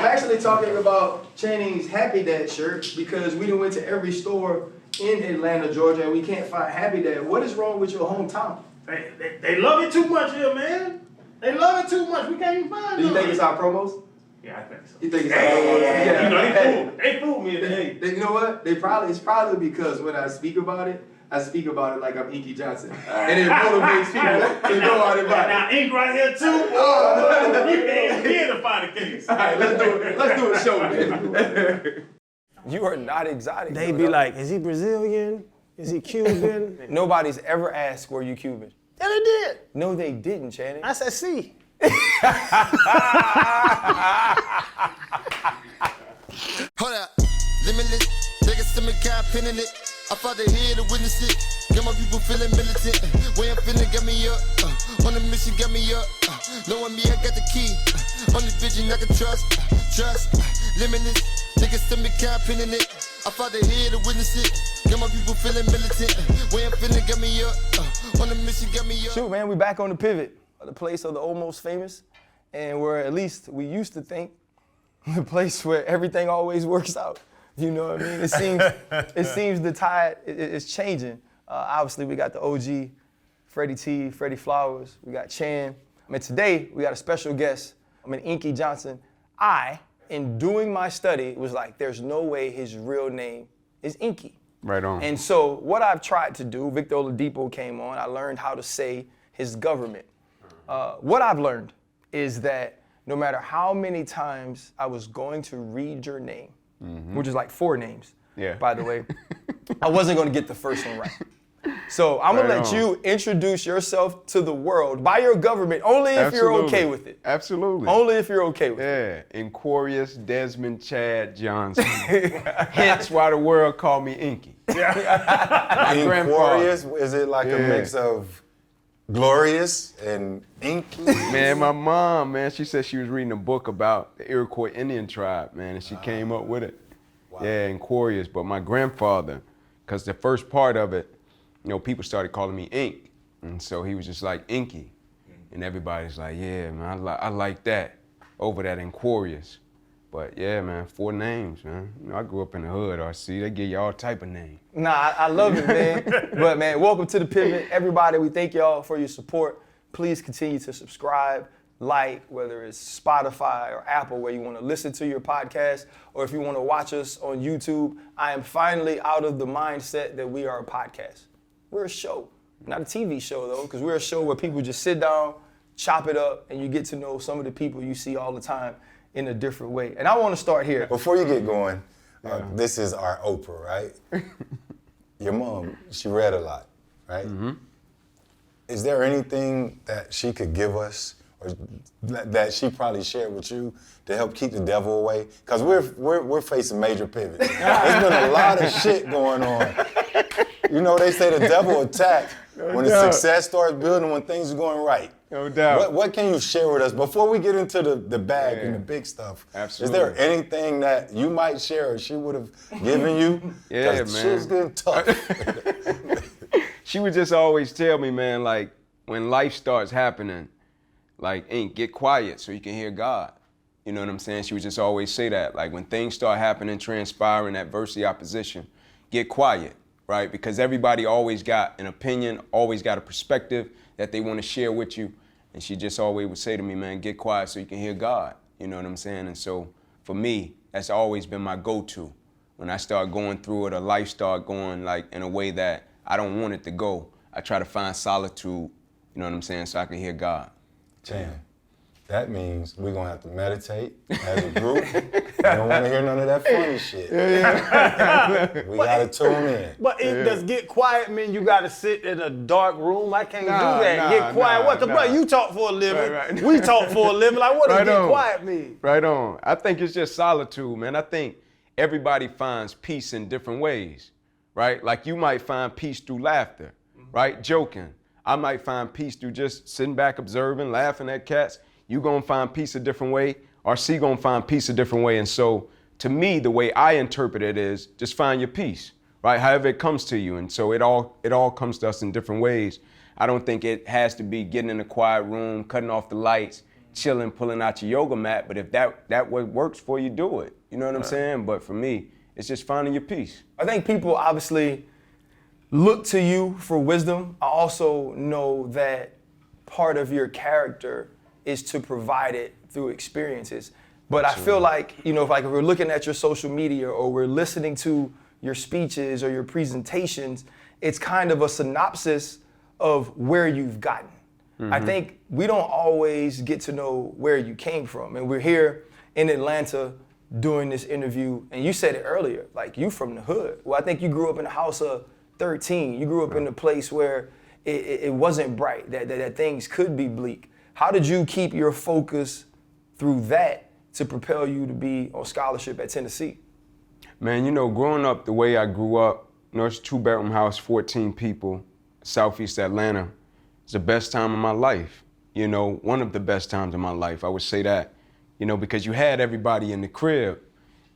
actually talking about Channing's Happy Dad shirt because we done went to every store in Atlanta, Georgia, and we can't find Happy Dad. What is wrong with your hometown? They love it too much here, man. They love it too much. We can't even find it. Do you think it's our promos? Yeah, I think so. You think it's our promos? Yeah. You know, they fooled me today. You know what? It's probably because when I speak about it like I'm Inky Johnson. And it motivates people to go out and buy it. Now, Ink right here, too. Oh, you can't identify the case. All right, let's do it. Let's do a show, man. You are not exotic. They be like, is he Brazilian? Is he Cuban? Nobody's ever asked, were you Cuban? Yeah, they did. No, they didn't, Channing. I said, see. Hold up, limitless, niggas to me can't pinning it. I fought the head to witness it. Get my people feeling militant. Way I'm feeling, get me up. On the mission, get me up. Knowing me, I got the key. On the vision, I can trust. Limitless, niggas to me can't pinning it. I fought the head to witness it. Get my people feeling militant. Way I'm feeling, get me up. On the mission, get me up. Shoot, man, we back on the pivot, the place of the almost famous, and where at least we used to think the place where everything always works out. You know what I mean? It seems the tide is changing. Obviously, we got the OG, Freddie T, Freddie Flowers. We got Chan. Today, we got a special guest. Inky Johnson. In doing my study, was like, there's no way his real name is Inky. Right on. And so what I've tried to do, Victor Oladipo came on, I learned how to say his government. What I've learned is that no matter how many times I was going to read your name, which is like 4 names, by the way, I wasn't going to get the first one right. So I'm going to let you introduce yourself to the world by your government, only if you're okay with it. Absolutely. Only if you're okay with it. Yeah, Inquarius Desmond Chad Johnson. Hence why the world called me Inky. Inquarius, is it like a mix of glorious and inky? Man, my mom, man, she said she was reading a book about the Iroquois Indian tribe, man, and she came up with it. Wow. Yeah, Inquarius. But my grandfather, because the first part of it, you know, people started calling me Ink. And so he was just like Inky. And everybody's like, yeah, man, I like that over that Inquarius. But yeah, man, 4 names, man. You know, I grew up in the hood, RC. They give you all type of names. Nah, I love it, man. But man, welcome to the Pivot. Everybody, we thank y'all for your support. Please continue to subscribe, like, whether it's Spotify or Apple, where you want to listen to your podcast, or if you want to watch us on YouTube. I am finally out of the mindset that we are a podcast. We're a show, not a TV show though, because we're a show where people just sit down, chop it up, and you get to know some of the people you see all the time in a different way. And I want to start here. Before you get going, this is our Oprah, right? Your mom, she read a lot, right? Mm-hmm. Is there anything that she could give us or that she probably shared with you to help keep the devil away? Because we're facing major pivots. There's been a lot of shit going on. You know, they say the devil attacks when the success starts building, when things are going right. No doubt. What can you share with us before we get into the bag and the big stuff? Absolutely. Is there anything that you might share or she would have given you? Yeah, man. Shit's getting tough. She would just always tell me, man, like, when life starts happening, like, Ink, get quiet so you can hear God. You know what I'm saying? She would just always say that. Like, when things start happening, transpiring, adversity, opposition, get quiet, right? Because everybody always got an opinion, always got a perspective that they want to share with you. And she just always would say to me, man, get quiet so you can hear God. You know what I'm saying? And so for me, that's always been my go-to. When I start going through it, or life start going like in a way that I don't want it to go, I try to find solitude, you know what I'm saying, so I can hear God. Chan, that means we're going to have to meditate as a group. We don't want to hear none of that funny shit. We got to tune in. But does get quiet mean you got to sit in a dark room? I can't do that. Get quiet. What? Bro, you talk for a living. Right. We talk for a living. Like, what does get on. quiet mean? Right on. I think it's just solitude, man. I think everybody finds peace in different ways, right? Like you might find peace through laughter, right? Joking. I might find peace through just sitting back, observing, laughing at cats. You gonna find peace a different way. RC gonna find peace a different way. And so to me, the way I interpret it is just find your peace, right? However it comes to you. And so it all comes to us in different ways. I don't think it has to be getting in a quiet room, cutting off the lights, chilling, pulling out your yoga mat. But if that what works for you, do it. You know what I'm saying? But for me, it's just finding your peace. I think people obviously look to you for wisdom. I also know that part of your character is to provide it through experiences. But I feel like, you know, if we're looking at your social media or we're listening to your speeches or your presentations, it's kind of a synopsis of where you've gotten. I think we don't always get to know where you came from. And we're here in Atlanta doing this interview, and you said it earlier, like you from the hood. Well, I think you grew up in a house of 13. You grew up in a place where it wasn't bright, that things could be bleak. How did you keep your focus through that to propel you to be on scholarship at Tennessee? Man, you know, growing up the way I grew up, you know, it's a 2-bedroom house, 14 people, Southeast Atlanta. It's the best time of my life. You know, one of the best times of my life, I would say that. You know, because you had everybody in the crib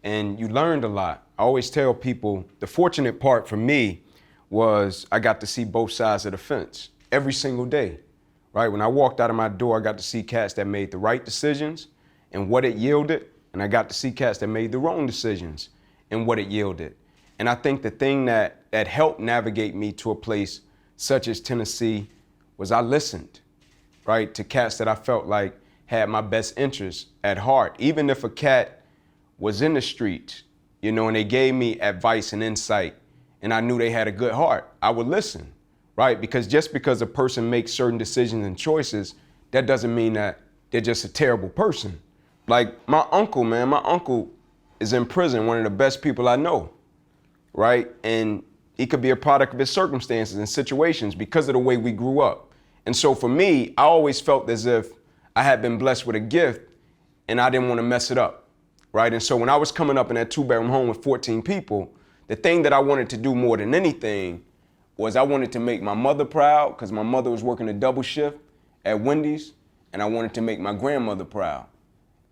and you learned a lot. I always tell people the fortunate part for me was I got to see both sides of the fence every single day, right? When I walked out of my door, I got to see cats that made the right decisions and what it yielded, and I got to see cats that made the wrong decisions and what it yielded. And I think the thing that helped navigate me to a place such as Tennessee was I listened, right, to cats that I felt like had my best interests at heart. Even if a cat was in the streets, you know, and they gave me advice and insight, and I knew they had a good heart, I would listen, right? Because just because a person makes certain decisions and choices, that doesn't mean that they're just a terrible person. Like my uncle, man, my uncle is in prison, one of the best people I know, right? And he could be a product of his circumstances and situations because of the way we grew up. And so for me, I always felt as if I had been blessed with a gift and I didn't want to mess it up, right? And so when I was coming up in that 2-bedroom home with 14 people, the thing that I wanted to do more than anything was I wanted to make my mother proud because my mother was working a double shift at Wendy's, and I wanted to make my grandmother proud.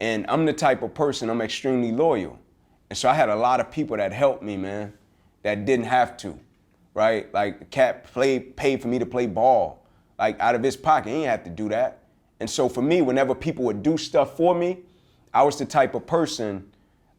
And I'm the type of person, I'm extremely loyal. And so I had a lot of people that helped me, man, that didn't have to, right? Like the cat paid for me to play ball, like out of his pocket. He didn't have to do that. And so for me, whenever people would do stuff for me, I was the type of person,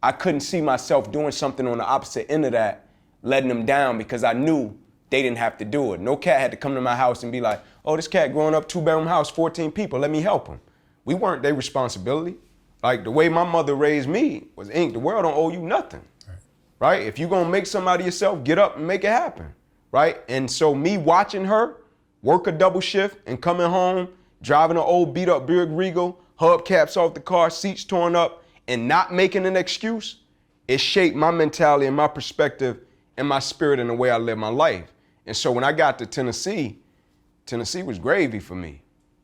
I couldn't see myself doing something on the opposite end of that, letting them down because I knew they didn't have to do it. No cat had to come to my house and be like, oh, this cat growing up, 2-bedroom house, 14 people, let me help him. We weren't their responsibility. Like the way my mother raised me was, Ink, the world don't owe you nothing, right? If you're gonna make somebody yourself, get up and make it happen, right? And so me watching her work a double shift and coming home, driving an old beat up Buick Regal, hubcaps off the car, seats torn up, and not making an excuse, it shaped my mentality and my perspective and my spirit and the way I live my life. And so when I got to Tennessee was gravy for me,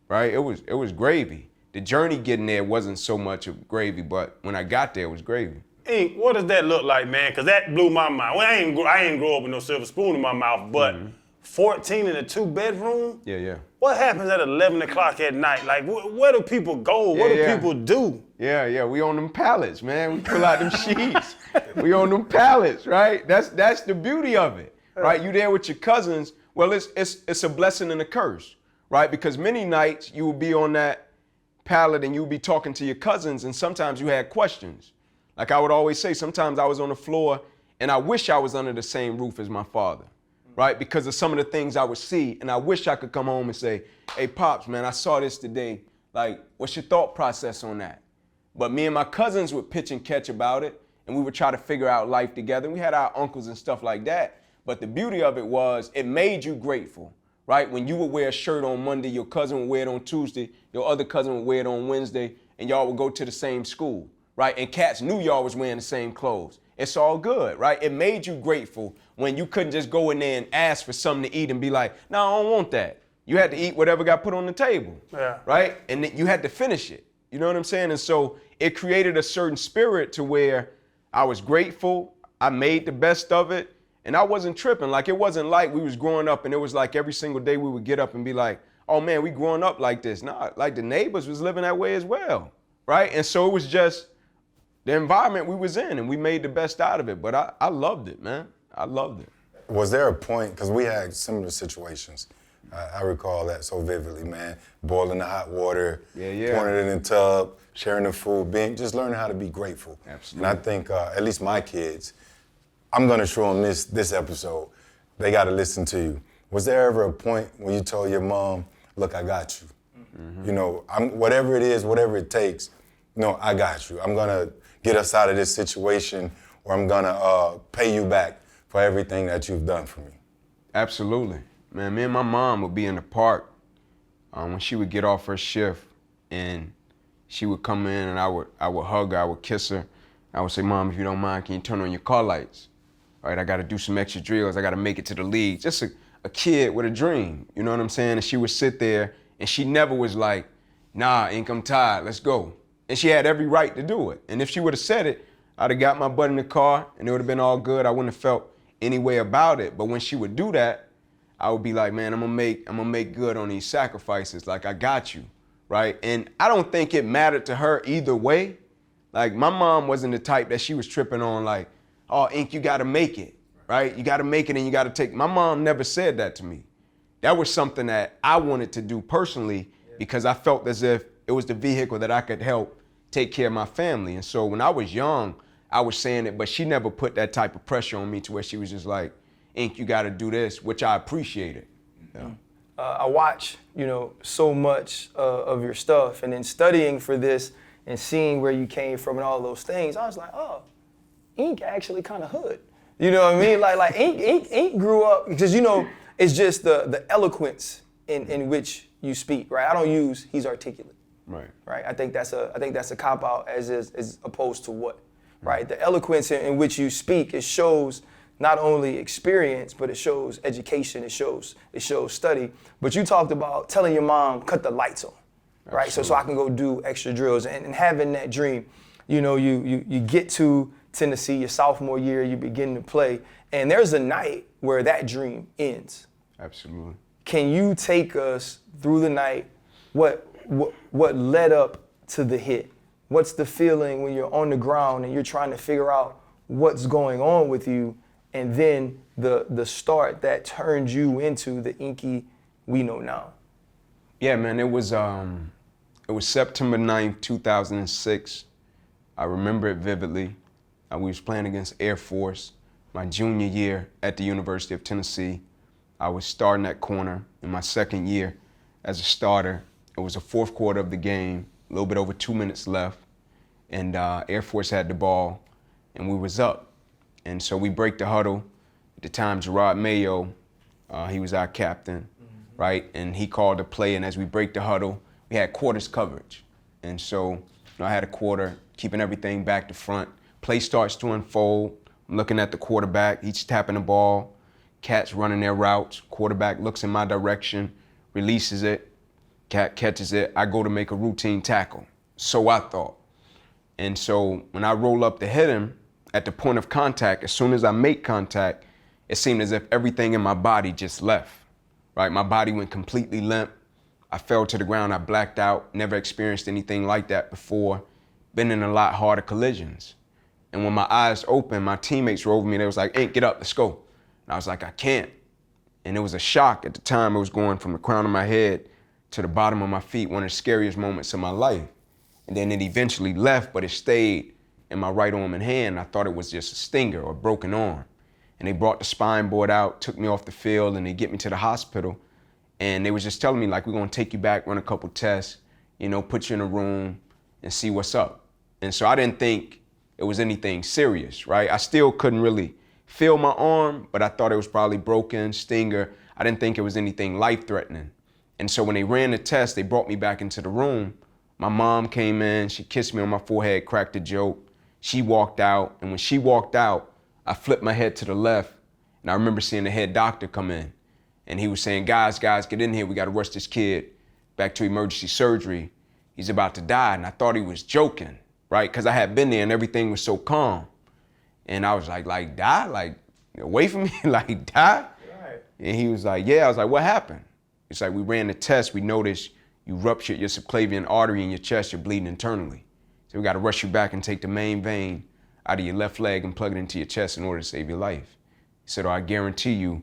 right? It was gravy. The journey getting there wasn't so much of gravy, but when I got there, it was gravy. Ink, what does that look like, man? Because that blew my mind. Well, I ain't grow up with no silver spoon in my mouth, but 14 in a 2-bedroom? Yeah. What happens at 11 o'clock at night? Like, where do people go? What do people do? Yeah, we on them pallets, man. We pull out them sheets. We on them pallets, right? That's the beauty of it, right? You there with your cousins. Well, it's a blessing and a curse, right? Because many nights you will be on that pallet and you'll be talking to your cousins, and sometimes you had questions. Like I would always say, sometimes I was on the floor and I wish I was under the same roof as my father, right? Because of some of the things I would see, and I wish I could come home and say, hey, Pops, man, I saw this today. Like, what's your thought process on that? But me and my cousins would pitch and catch about it, and we would try to figure out life together. We had our uncles and stuff like that. But the beauty of it was it made you grateful, right? When you would wear a shirt on Monday, your cousin would wear it on Tuesday, your other cousin would wear it on Wednesday, and y'all would go to the same school, right? And cats knew y'all was wearing the same clothes. It's all good, right? It made you grateful when you couldn't just go in there and ask for something to eat and be like, no, I don't want that. You had to eat whatever got put on the table, right? And you had to finish it. You know what I'm saying? And so it created a certain spirit to where I was grateful, I made the best of it, and I wasn't tripping. Like, it wasn't like we was growing up and it was like every single day we would get up and be like, oh man, we growing up like this. Nah, like the neighbors was living that way as well, right? And so it was just the environment we was in, and we made the best out of it. But I loved it, man. I loved it. Was there a point, because we had similar situations, I recall that so vividly, man. Boiling the hot water, Yeah. pouring it in the tub, sharing the food, just learning how to be grateful. Absolutely. And I think, at least my kids, I'm gonna show them this episode. They gotta listen to you. Was there ever a point when you told your mom, look, I got you? Mm-hmm. You know, whatever it is, whatever it takes, no, I got you. I'm gonna get us out of this situation, or I'm gonna pay you back for everything that you've done for me. Absolutely. Man, me and my mom would be in the park when she would get off her shift, and she would come in and I would hug her, I would kiss her. I would say, Mom, if you don't mind, can you turn on your car lights? All right, I gotta do some extra drills, I gotta make it to the league. Just a kid with a dream, you know what I'm saying? And she would sit there and she never was like, nah, Ink, I'm tired, let's go. And she had every right to do it. And if she would have said it, I'd have got my butt in the car and it would have been all good. I wouldn't have felt any way about it. But when she would do that, I would be like, man, I'm gonna make good on these sacrifices. Like, I got you, right? And I don't think it mattered to her either way. Like, my mom wasn't the type that she was tripping on like, oh, Ink, you gotta make it, right? You gotta make it and you gotta take. My mom never said that to me. That was something that I wanted to do personally because I felt as if it was the vehicle that I could help take care of my family. And so when I was young, I was saying it, but she never put that type of pressure on me to where she was just like, Ink, you gotta do this, which I appreciated. Yeah. I watch, so much of your stuff, and then studying for this and seeing where you came from and all those things, I was like, oh, Ink actually kind of hood. You know what I mean? Like Ink grew up, because it's just the eloquence in which you speak, right? I don't use he's articulate. Right. I think that's a cop out as opposed to what, right? The eloquence in which you speak, it shows not only experience, but it shows education, it shows study. But you talked about telling your mom, cut the lights on, right? So I can go do extra drills and having that dream. You get to Tennessee, your sophomore year, you begin to play, and there's a night where that dream ends. Absolutely. Can you take us through the night? What led up to the hit? What's the feeling when you're on the ground and you're trying to figure out what's going on with you, and then the start that turned you into the Inky we know now? Yeah, man, it was September 9th, 2006. I remember it vividly. We was playing against Air Force my junior year at the University of Tennessee. I was starting at corner in my second year as a starter. It was the fourth quarter of the game, a little bit over 2 minutes left, and Air Force had the ball, and we was up. And so we break the huddle. At the time, Gerard Mayo, he was our captain, right? And he called the play, and as we break the huddle, we had quarters coverage. And so I had a quarter, keeping everything back to front. Play starts to unfold. I'm looking at the quarterback, he's tapping the ball, cats running their routes. Quarterback looks in my direction, releases it, cat catches it. I go to make a routine tackle. So I thought. And so when I roll up to hit him, at the point of contact, as soon as I make contact, it seemed as if everything in my body just left, right? My body went completely limp. I fell to the ground, I blacked out, never experienced anything like that before, been in a lot harder collisions. And when my eyes opened, my teammates were over me, they was like, Ink, get up, let's go. And I was like, I can't. And it was a shock at the time. It was going from the crown of my head to the bottom of my feet, one of the scariest moments of my life. And then it eventually left, but it stayed in my right arm and hand. I thought it was just a stinger or a broken arm. And they brought the spine board out, took me off the field, and they get me to the hospital. And they was just telling me, like, we're gonna take you back, run a couple tests, put you in a room and see what's up. And so I didn't think it was anything serious, right? I still couldn't really feel my arm, but I thought it was probably broken, stinger. I didn't think it was anything life-threatening. And so when they ran the test, they brought me back into the room. My mom came in, she kissed me on my forehead, cracked a joke. She walked out, and when she walked out, I flipped my head to the left, and I remember seeing the head doctor come in, and he was saying, guys, get in here, we gotta rush this kid back to emergency surgery. He's about to die, and I thought he was joking, right? Because I had been there and everything was so calm. And I was like die? Like, away from me, like die? Right. And he was like, yeah. I was like, what happened? It's like, we ran the test, we noticed you ruptured your subclavian artery in your chest, you're bleeding internally. So we got to rush you back and take the main vein out of your left leg and plug it into your chest in order to save your life. He said, I guarantee you,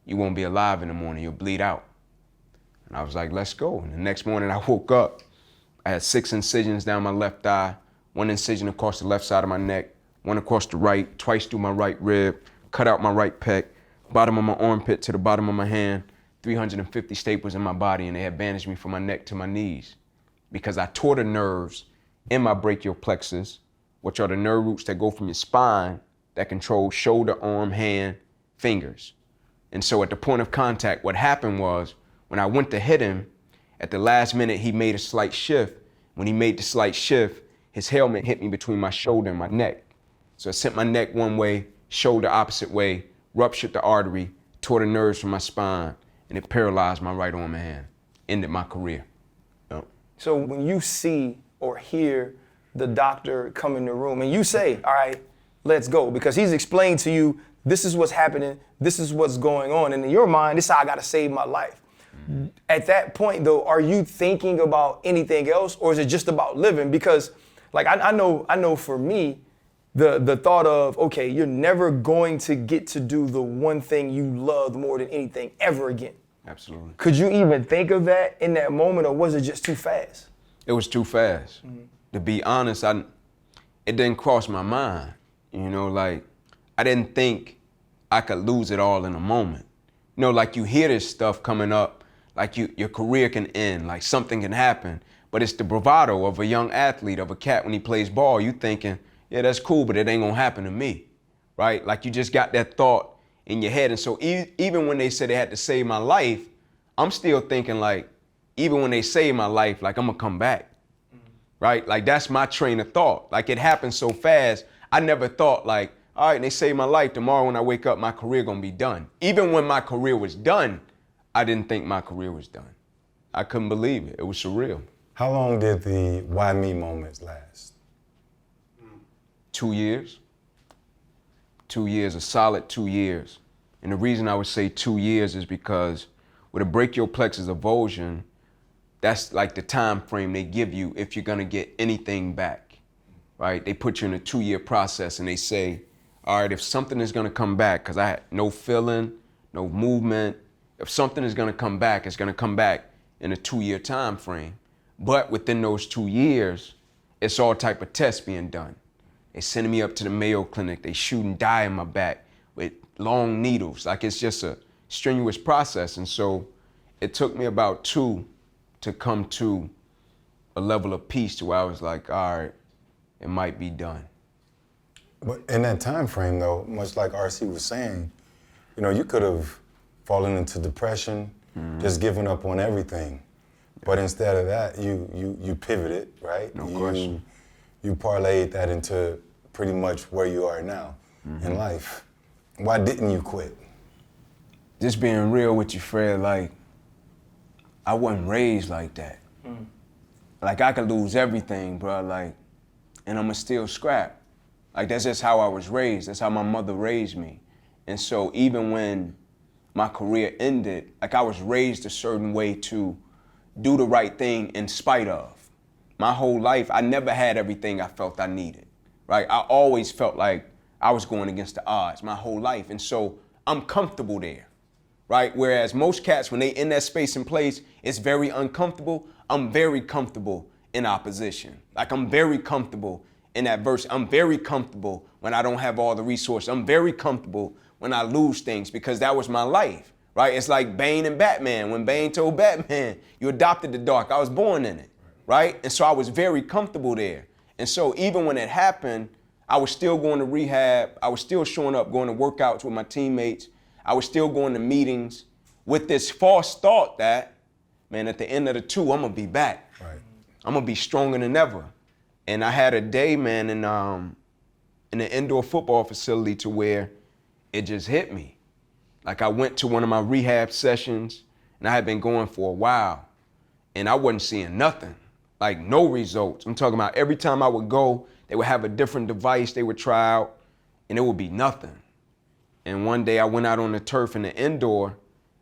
you won't be alive in the morning, you'll bleed out. And I was like, let's go. And the next morning I woke up, I had 6 incisions down my left thigh, 1 incision across the left side of my neck, 1 across the right, twice through my right rib, cut out my right pec, bottom of my armpit to the bottom of my hand, 350 staples in my body, and they had bandaged me from my neck to my knees because I tore the nerves in my brachial plexus, which are the nerve roots that go from your spine that control shoulder, arm, hand, fingers. And so at the point of contact, what happened was when I went to hit him, at the last minute, he made a slight shift. When he made the slight shift, his helmet hit me between my shoulder and my neck. So it sent my neck one way, shoulder opposite way, ruptured the artery, tore the nerves from my spine, and it paralyzed my right arm and hand. Ended my career. Yep. So when you see or hear the doctor come in the room and you say, all right, let's go, because he's explained to you, this is what's happening, this is what's going on, and in your mind, this is how I gotta save my life. Mm-hmm. At that point though, are you thinking about anything else, or is it just about living? Because like I know for me, the thought of, okay, you're never going to get to do the one thing you love more than anything ever again. Absolutely. Could you even think of that in that moment, or was it just too fast? It was too fast. Mm-hmm. To be honest, it didn't cross my mind. You know, like, I didn't think I could lose it all in a moment. You know, like you hear this stuff coming up, like your career can end, like something can happen, but it's the bravado of a young athlete, of a cat when he plays ball. You thinking, yeah, that's cool, but it ain't gonna happen to me, right? Like you just got that thought in your head. And so even when they said they had to save my life, I'm still thinking like, even when they save my life, like I'm gonna come back, right? Like that's my train of thought. Like it happened so fast, I never thought like, all right, they saved my life, tomorrow when I wake up, my career gonna be done. Even when my career was done, I didn't think my career was done. I couldn't believe it. It was surreal. How long did the why me moments last? 2 years. 2 years, a solid 2 years. And the reason I would say 2 years is because with a brachial plexus avulsion, that's like the time frame they give you if you're gonna get anything back, right? They put you in a 2-year process and they say, all right, if something is gonna come back, because I had no feeling, no movement, if something is gonna come back, it's gonna come back in a 2-year time frame. But within those 2 years, it's all type of tests being done. They sending me up to the Mayo Clinic, they shooting dye in my back with long needles. Like it's just a strenuous process. And so it took me about 2 to come to a level of peace to where I was like, all right, it might be done. But in that time frame though, much like RC was saying, you know, you could have fallen into depression, just giving up on everything. But instead of that, you pivoted, right? No question. You parlayed that into pretty much where you are now in life. Why didn't you quit? Just being real with you, Fred, like, I wasn't raised like that. Like, I could lose everything, bro, like, and I'ma still scrap. Like, that's just how I was raised. That's how my mother raised me. And so even when my career ended, like, I was raised a certain way to do the right thing in spite of. My whole life, I never had everything I felt I needed, right? I always felt like I was going against the odds my whole life. And so I'm comfortable there, right? Whereas most cats, when they in that space and place, it's very uncomfortable. I'm very comfortable in opposition. Like I'm very comfortable in adversity. I'm very comfortable when I don't have all the resources. I'm very comfortable when I lose things because that was my life, right? It's like Bane and Batman. When Bane told Batman, you adopted the dark, I was born in it, right? And so I was very comfortable there. And so even when it happened, I was still going to rehab. I was still showing up, going to workouts with my teammates. I was still going to meetings with this false thought that, man, at the end of the 2, I'm gonna be back. Right. I'm gonna be stronger than ever. And I had a day, man, in an indoor football facility to where it just hit me. Like I went to one of my rehab sessions and I had been going for a while and I wasn't seeing nothing, like no results. I'm talking about every time I would go, they would have a different device they would try out and it would be nothing. And one day I went out on the turf in the indoor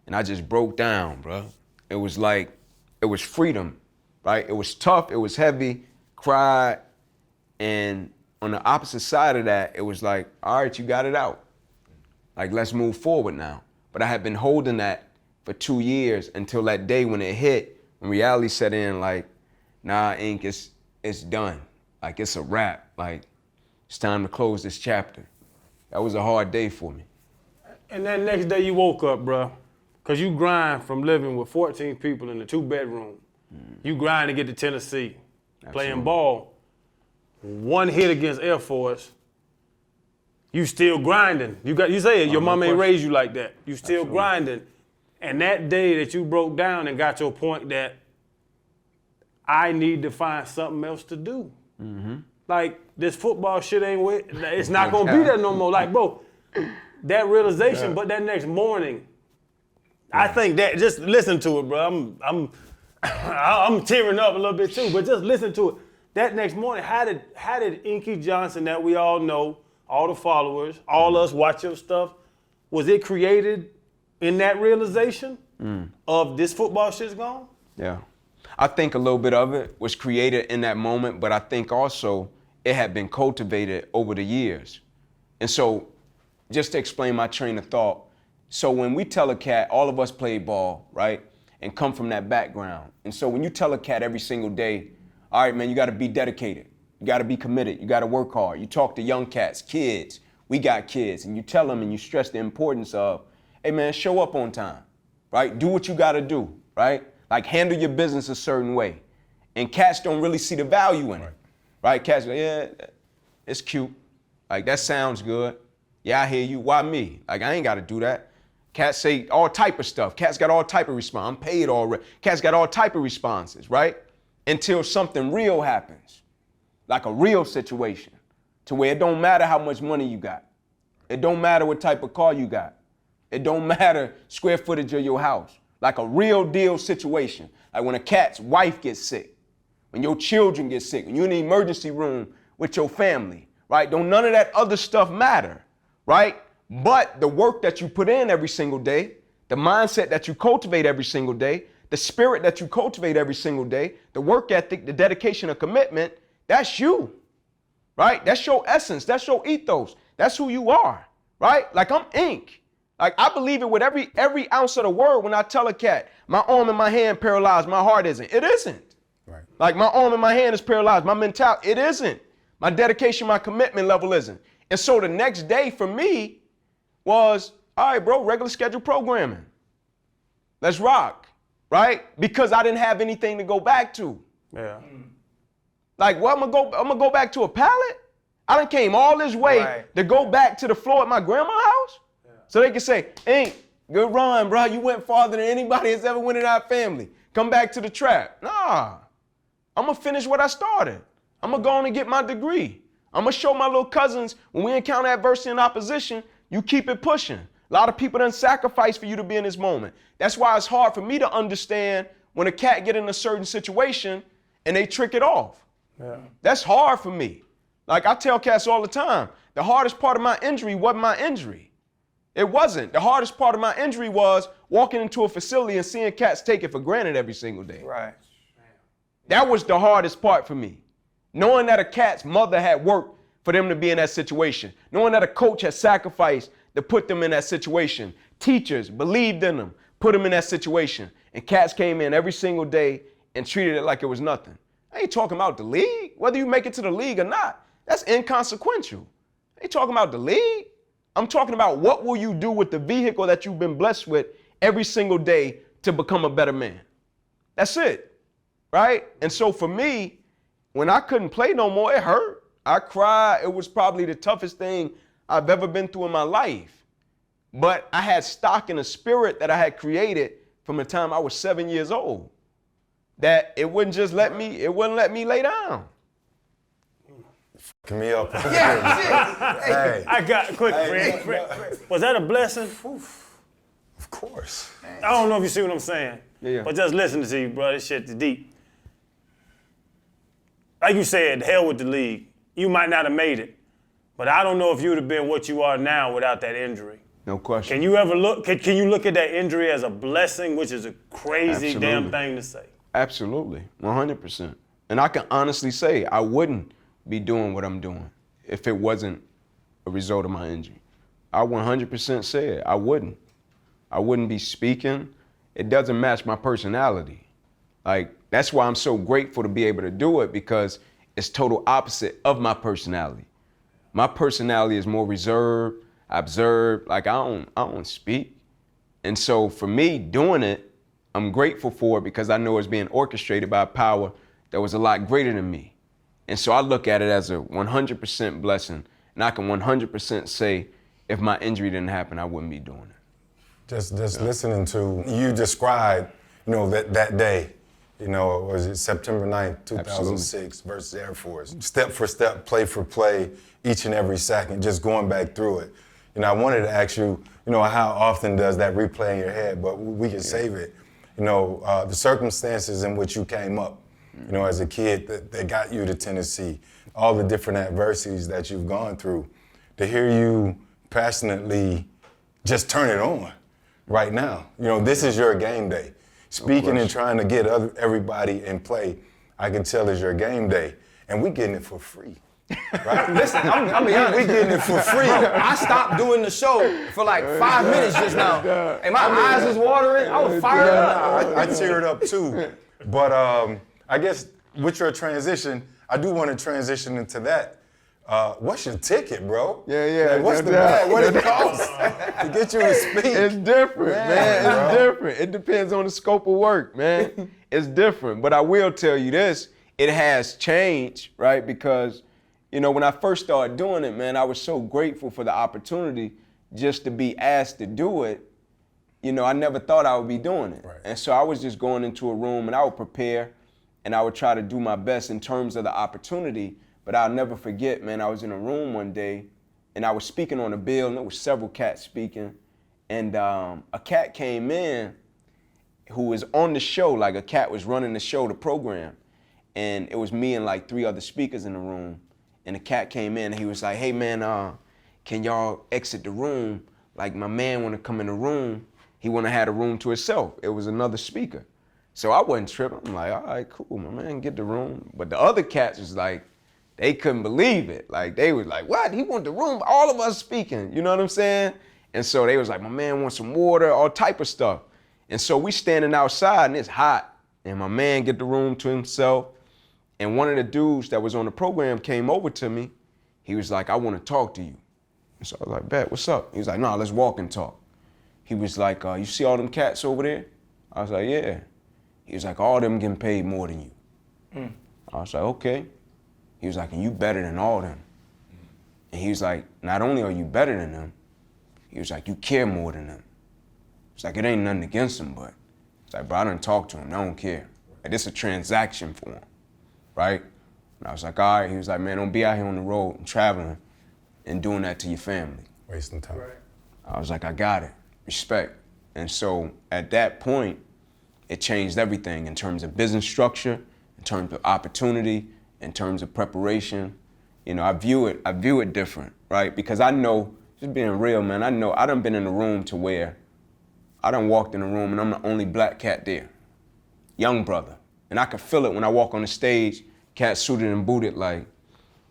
and I just broke down, bro. It was like, it was freedom, right? It was tough, it was heavy, cried. And on the opposite side of that, it was like, all right, you got it out. Like, let's move forward now. But I had been holding that for 2 years until that day when it hit, when reality set in, like, nah, Ink, it's done. Like, it's a wrap. Like, it's time to close this chapter. That was a hard day for me. And that next day you woke up, bro, because you grind from living with 14 people in a 2-bedroom. You grind to get to Tennessee, playing ball. One hit against Air Force, you still grinding. You say it, your mom ain't raised you like that. You still grinding. And that day that you broke down and got to a point that I need to find something else to do. Like, this football shit it's not gonna be there no more. Like, bro, that realization, but that next morning, I think that, just listen to it, bro. I'm tearing up a little bit too, but just listen to it. That next morning, how did Inky Johnson, that we all know, all the followers, all us watch your stuff, was it created in that realization of this football shit's gone? Yeah. I think a little bit of it was created in that moment, but I think also it had been cultivated over the years. And so, just to explain my train of thought, so when we tell a cat, all of us play ball, right? And come from that background. And so when you tell a cat every single day, all right, man, you gotta be dedicated. You gotta be committed. You gotta work hard. You talk to young cats, kids. We got kids. And you tell them and you stress the importance of, hey, man, show up on time, right? Do what you gotta do, right? Like, handle your business a certain way. And cats don't really see the value in it, right? Cats go, yeah, it's cute. Like, that sounds good. Yeah, I hear you. Why me? Like, I ain't gotta do that. Cats say all type of stuff. Cats got all type of response. I'm paid already. Cats got all type of responses, right? Until something real happens, like a real situation, to where it don't matter how much money you got. It don't matter what type of car you got. It don't matter square footage of your house. Like a real deal situation. Like when a cat's wife gets sick, when your children get sick, when you're in the emergency room with your family, right? Don't none of that other stuff matter, right? But the work that you put in every single day, the mindset that you cultivate every single day, the spirit that you cultivate every single day, the work ethic, the dedication, the commitment, that's you, right? That's your essence. That's your ethos. That's who you are, right? Like, I'm Ink. Like, I believe it with every ounce of the word when I tell a cat, my arm and my hand paralyzed, my heart isn't. It isn't. Right. Like, my arm and my hand is paralyzed, my mentality, it isn't. My dedication, my commitment level isn't. And so the next day for me was, all right, bro, regular schedule programming. Let's rock, right? Because I didn't have anything to go back to. Yeah. Like, what, I'm gonna go back to a pallet? I done came all this way to go back to the floor at my grandma's house? So they can say, Ink, good run, bro. You went farther than anybody has ever went in our family. Come back to the trap. Nah, I'm gonna finish what I started. I'm gonna go on and get my degree. I'm gonna show my little cousins when we encounter adversity and opposition, you keep it pushing. A lot of people done sacrifice for you to be in this moment. That's why it's hard for me to understand when a cat get in a certain situation and they trick it off. Yeah. That's hard for me. Like, I tell cats all the time, the hardest part of my injury wasn't my injury. It wasn't. The hardest part of my injury was walking into a facility and seeing cats take it for granted every single day. Right. That was the hardest part for me. Knowing that a cat's mother had worked for them to be in that situation. Knowing that a coach had sacrificed to put them in that situation. Teachers believed in them, put them in that situation. And cats came in every single day and treated it like it was nothing. I ain't talking about the league. Whether you make it to the league or not, that's inconsequential. I ain't talking about the league. I'm talking about what will you do with the vehicle that you've been blessed with every single day to become a better man. That's it, right? And so for me, when I couldn't play no more, it hurt. I cried. It was probably the toughest thing I've ever been through in my life. But I had stock in a spirit that I had created from the time I was 7 years old, that it wouldn't let me lay down. Fucking me up. Hey, I got quick. Was that a blessing? Oof. Of course. I don't know if you see what I'm saying. Yeah. But just listening to you, bro, this shit is deep. Like you said, hell with the league. You might not have made it, but I don't know if you would have been what you are now without that injury. No question. Can you ever look? Can you look at that injury as a blessing, which is a crazy damn thing to say? Absolutely, 100%. And I can honestly say I wouldn't be doing what I'm doing if it wasn't a result of my injury. I 100% say it. I wouldn't be speaking it doesn't match my personality. Like, that's why I'm so grateful to be able to do it, because it's total opposite of my personality. My personality is more reserved, observed, like I don't speak. And so for me doing it, I'm grateful for it because I know it's being orchestrated by a power that was a lot greater than me. And so I look at it as a 100% blessing, and I can 100% say if my injury didn't happen, I wouldn't be doing it. Just listening to you describe, that day, was it September 9th, 2006 versus Air Force? Step for step, play for play, each and every second, just going back through it. I wanted to ask you, how often does that replay in your head, but we can save it. The circumstances in which you came up, as a kid that got you to Tennessee, all the different adversities that you've gone through, to hear you passionately just turn it on right now. This is your game day. Speaking and trying to get everybody in play, I can tell is your game day. And we getting it for free. Right? Listen, I'm be honest. We getting it for free. I stopped doing the show for like 5 minutes just now. And my eyes was watering. I was fired up. I teared up too. But I guess with your transition, I do want to transition into that. What's your ticket, bro? Yeah. Like, what's the bag? What it costs to get you to speak? It's different, man. It's different. It depends on the scope of work, man. It's different. But I will tell you this, it has changed, right? Because, when I first started doing it, man, I was so grateful for the opportunity just to be asked to do it. I never thought I would be doing it. Right. And so I was just going into a room and I would prepare and I would try to do my best in terms of the opportunity. But I'll never forget, man, I was in a room one day and I was speaking on a bill and there was several cats speaking. And a cat came in who was on the show, like a cat was running the show, the program. And it was me and like 3 other speakers in the room. And the cat came in and he was like, hey man, can y'all exit the room? Like my man wanna come in the room. He wanna have the room to himself. It was another speaker. So I wasn't tripping. I'm like, all right, cool, my man, get the room. But the other cats was like, they couldn't believe it. Like they was like, what? He want the room, all of us speaking, you know what I'm saying? And so they was like, my man wants some water, all type of stuff. And so we standing outside and it's hot. And my man get the room to himself. And one of the dudes that was on the program came over to me. He was like, I want to talk to you. And so I was like, bet, what's up? He was like, no, let's walk and talk. He was like, you see all them cats over there? I was like, yeah. He was like, all them getting paid more than you. I was like, okay. He was like, and you better than all them. And he was like, not only are you better than them, he was like, you care more than them. It's like, it ain't nothing against them, but it's like, bro, I done talked to him, I don't care. Like, this a transaction for him, right? And I was like, all right. He was like, man, don't be out here on the road and traveling and doing that to your family. Wasting time. Right. I was like, I got it, respect. And so at that point, it changed everything in terms of business structure, in terms of opportunity, in terms of preparation. I view it different, right? Because I know, just being real, man, I know I done been in a room to where I done walked in a room and I'm the only black cat there, young brother. And I could feel it when I walk on the stage, cat suited and booted, like,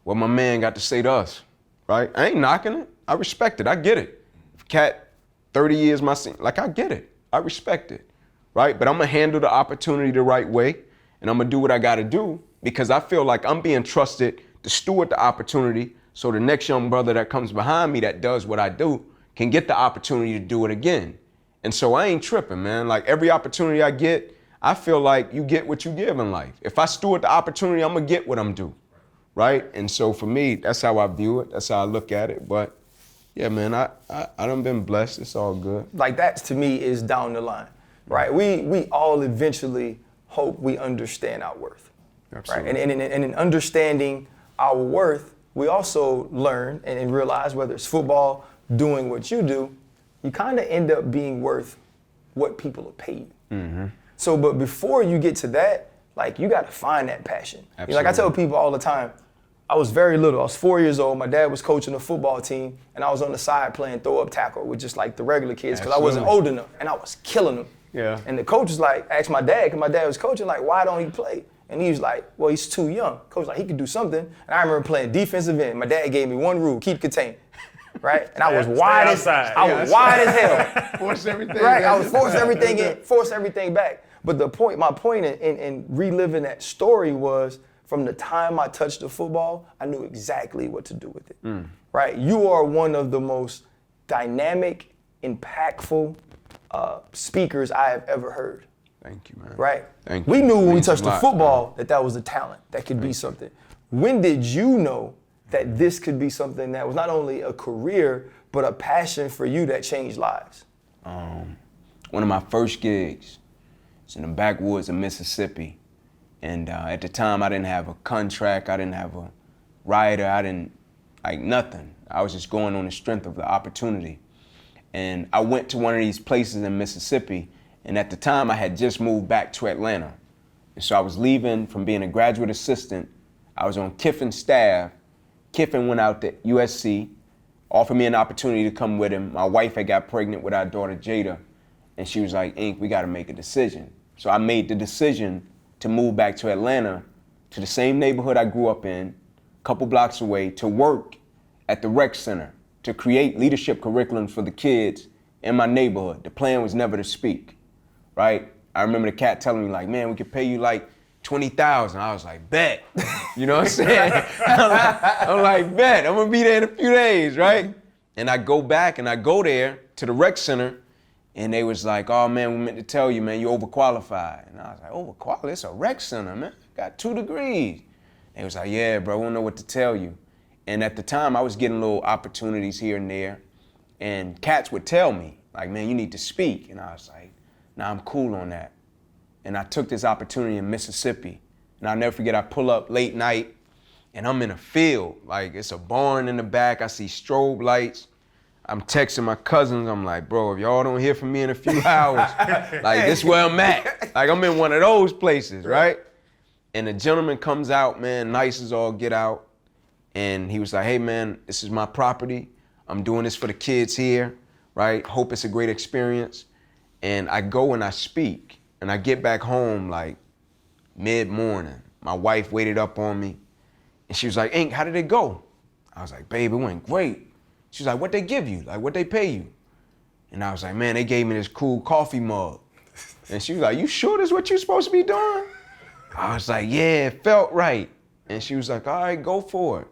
what my man got to say to us, right? I ain't knocking it, I respect it, I get it. Cat, 30 years my scene, like I get it, I respect it, right? But I'm gonna handle the opportunity the right way and I'm gonna do what I gotta do because I feel like I'm being trusted to steward the opportunity so the next young brother that comes behind me that does what I do can get the opportunity to do it again. And so I ain't tripping, man. Like every opportunity I get, I feel like you get what you give in life. If I steward the opportunity, I'm gonna get what I'm due, right? And so for me, that's how I view it, that's how I look at it. But yeah, man, I done been blessed, it's all good. Like that to me is down the line, right? We all eventually hope we understand our worth, Absolutely. right? And in understanding our worth, we also learn and realize whether it's football, doing what you do, you kind of end up being worth what people are paid. Mm-hmm. So, but before you get to that, like you got to find that passion. Like I tell people all the time, I was very little. I was 4 years old. My dad was coaching a football team, and I was on the side playing throw up tackle with just like the regular kids because I wasn't old enough, and I was killing them. Yeah. And the coach was like, asked my dad, because my dad was coaching, like, why don't he play? And he was like, well, he's too young. Coach was like, he could do something. And I remember playing defensive end. My dad gave me one rule, keep contained. right? And I was Stay wide outside. as wide as hell. Force everything. Right, I was forced everything back. But my point in reliving that story was from the time I touched the football, I knew exactly what to do with it. Right, you are one of the most dynamic, impactful speakers I have ever heard. Thank you, man. Right, Thank you. we knew when we Means a touched the lot, football that was a talent that could be something. When did you know that this could be something that was not only a career but a passion for you that changed lives? One of my first gigs was in the backwoods of Mississippi. And at the time, I didn't have a contract, I didn't have a rider, I didn't, nothing. I was just going on the strength of the opportunity. And I went to one of these places in Mississippi, and at the time, I had just moved back to Atlanta. And so I was leaving from being a graduate assistant. I was on Kiffin's staff. Kiffin went out to USC, offered me an opportunity to come with him. My wife had got pregnant with our daughter, Jada. And she was like, Ink, we gotta make a decision. So I made the decision to move back to Atlanta, to the same neighborhood I grew up in, a couple blocks away, to work at the rec center, to create leadership curriculum for the kids in my neighborhood. The plan was never to speak, right? I remember the cat telling me like, man, we could pay you like 20,000. I was like, bet. You know what I'm saying? I'm like, bet, I'm gonna be there in a few days, right? And I go back and I go there to the rec center, and they was like, oh man, we meant to tell you, man, you're overqualified. And I was like, overqualified? It's a rec center, man. Got 2 degrees. They was like, yeah, bro, we don't know what to tell you. And at the time, I was getting little opportunities here and there. And cats would tell me, like, man, you need to speak. And I was like, nah, I'm cool on that. And I took this opportunity in Mississippi. And I'll never forget, I pull up late night, and I'm in a field. Like, it's a barn in the back. I see strobe lights. I'm texting my cousins. I'm like, bro, if y'all don't hear from me in a few hours, like, this is where I'm at. Like, I'm in one of those places, right? And the gentleman comes out, man, nice as all get out. And he was like, hey, man, this is my property. I'm doing this for the kids here, right? Hope it's a great experience. And I go and I speak. And I get back home, like, mid-morning. My wife waited up on me. And she was like, Ink, how did it go? I was like, babe, it went great. She was like, what they give you? Like, what they pay you? And I was like, man, they gave me this cool coffee mug. And she was like, you sure this is what you're supposed to be doing? I was like, yeah, it felt right. And she was like, all right, go for it.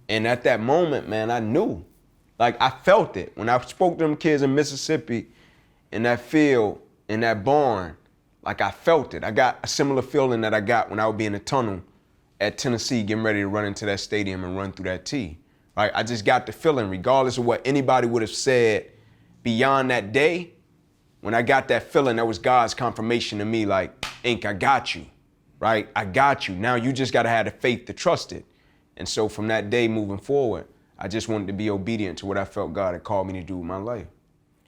And at that moment, man, I knew. Like, I felt it. When I spoke to them kids in Mississippi, in that field, in that barn, like, I felt it. I got a similar feeling that I got when I would be in the tunnel at Tennessee getting ready to run into that stadium and run through that T. Right? I just got the feeling, regardless of what anybody would have said beyond that day, when I got that feeling, that was God's confirmation to me, like, Ink, I got you, right? I got you. Now you just got to have the faith to trust it. And so from that day moving forward, I just wanted to be obedient to what I felt God had called me to do with my life.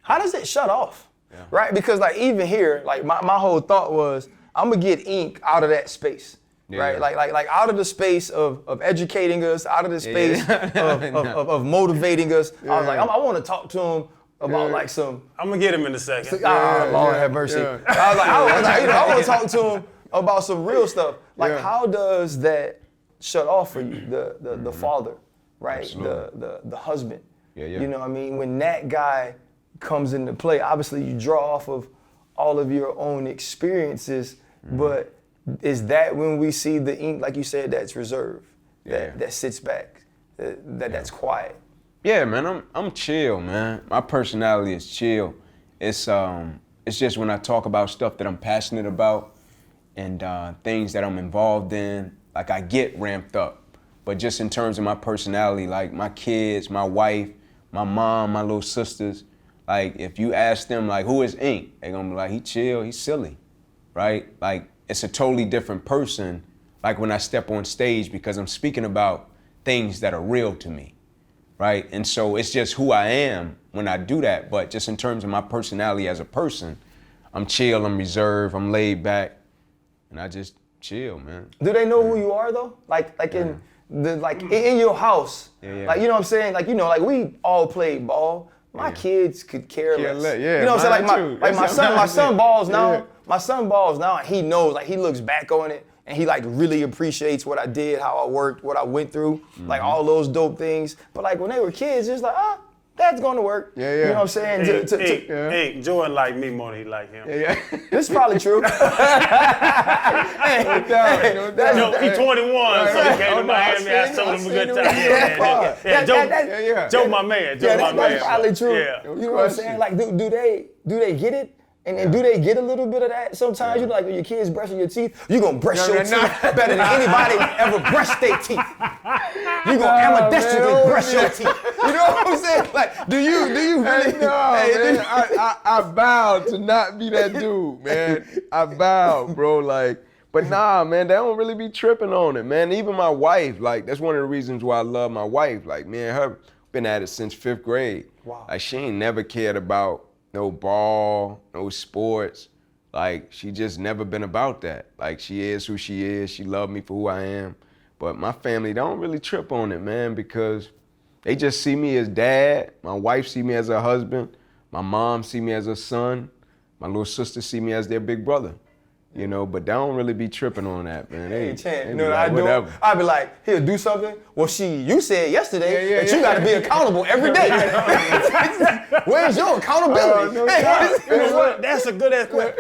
How does it shut off? Yeah. Right? Because like even here, like my whole thought was, I'm gonna get Ink out of that space. Yeah. Right? Like out of the space of educating us, out of the space of motivating us. Yeah. I was like, I want to talk to him about like some. I'm gonna get him in a second. Lord have mercy. Yeah. I want to talk to him about some real stuff. Like how does that shut off for you, the father, right? The husband. Yeah. You know what I mean? When that guy comes into play, obviously you draw off of all of your own experiences, but is that when we see the Ink, like you said, that's reserved, that sits back, that's quiet? Yeah, man, I'm chill, man. My personality is chill. It's just when I talk about stuff that I'm passionate about and things that I'm involved in, like I get ramped up. But just in terms of my personality, like my kids, my wife, my mom, my little sisters, like if you ask them like, who is Ink? They're gonna be like, he chill, he's silly, right? Like it's a totally different person, like when I step on stage, because I'm speaking about things that are real to me, right? And so it's just who I am when I do that. But just in terms of my personality as a person, I'm chill, I'm reserved, I'm laid back, and I just chill, man. Do they know who you are though? Like in in your house, like you know what I'm saying? Like like we all played ball. My kids could care less. Yeah, you know what I'm saying? Like my son balls now. Yeah. My son balls now, and he knows. Like he looks back on it, and he like really appreciates what I did, how I worked, what I went through, like all those dope things. But like when they were kids, it's like That's going to work. Yeah, yeah. You know what I'm saying? Hey, Jordan like me more than he like him. Yeah. This is probably true. No doubt. He 21, so he came to Miami. I told him a good time. Joe, my man. That's probably true. Yeah. You know what I'm saying? Like, do they get it? And do they get a little bit of that? Sometimes you know, like when your kids brushing your teeth, you gonna brush your teeth better than anybody ever brushed their teeth. You gonna ambidextrically brush your teeth. You know what I'm saying? Like, do you really? Man, I vowed to not be that dude, man. I vowed, bro. Like, but nah, man, they don't really be tripping on it, man. Even my wife, like, that's one of the reasons why I love my wife. Like, me and her been at it since 5th grade. Wow. Like, she ain't never cared about no ball, no sports. Like, she just never been about that. Like, she is who she is. She loved me for who I am. But my family don't really trip on it, man, because they just see me as dad. My wife see me as her husband. My mom see me as her son. My little sister see me as their big brother. You know, but they don't really be tripping on that, man. They You be know what like, I do? whatever. I'd be like, he'll do something. Well, you said yesterday that you gotta be accountable every day. Where's your accountability? No Hey, doubt. You know what? That's a good ass question.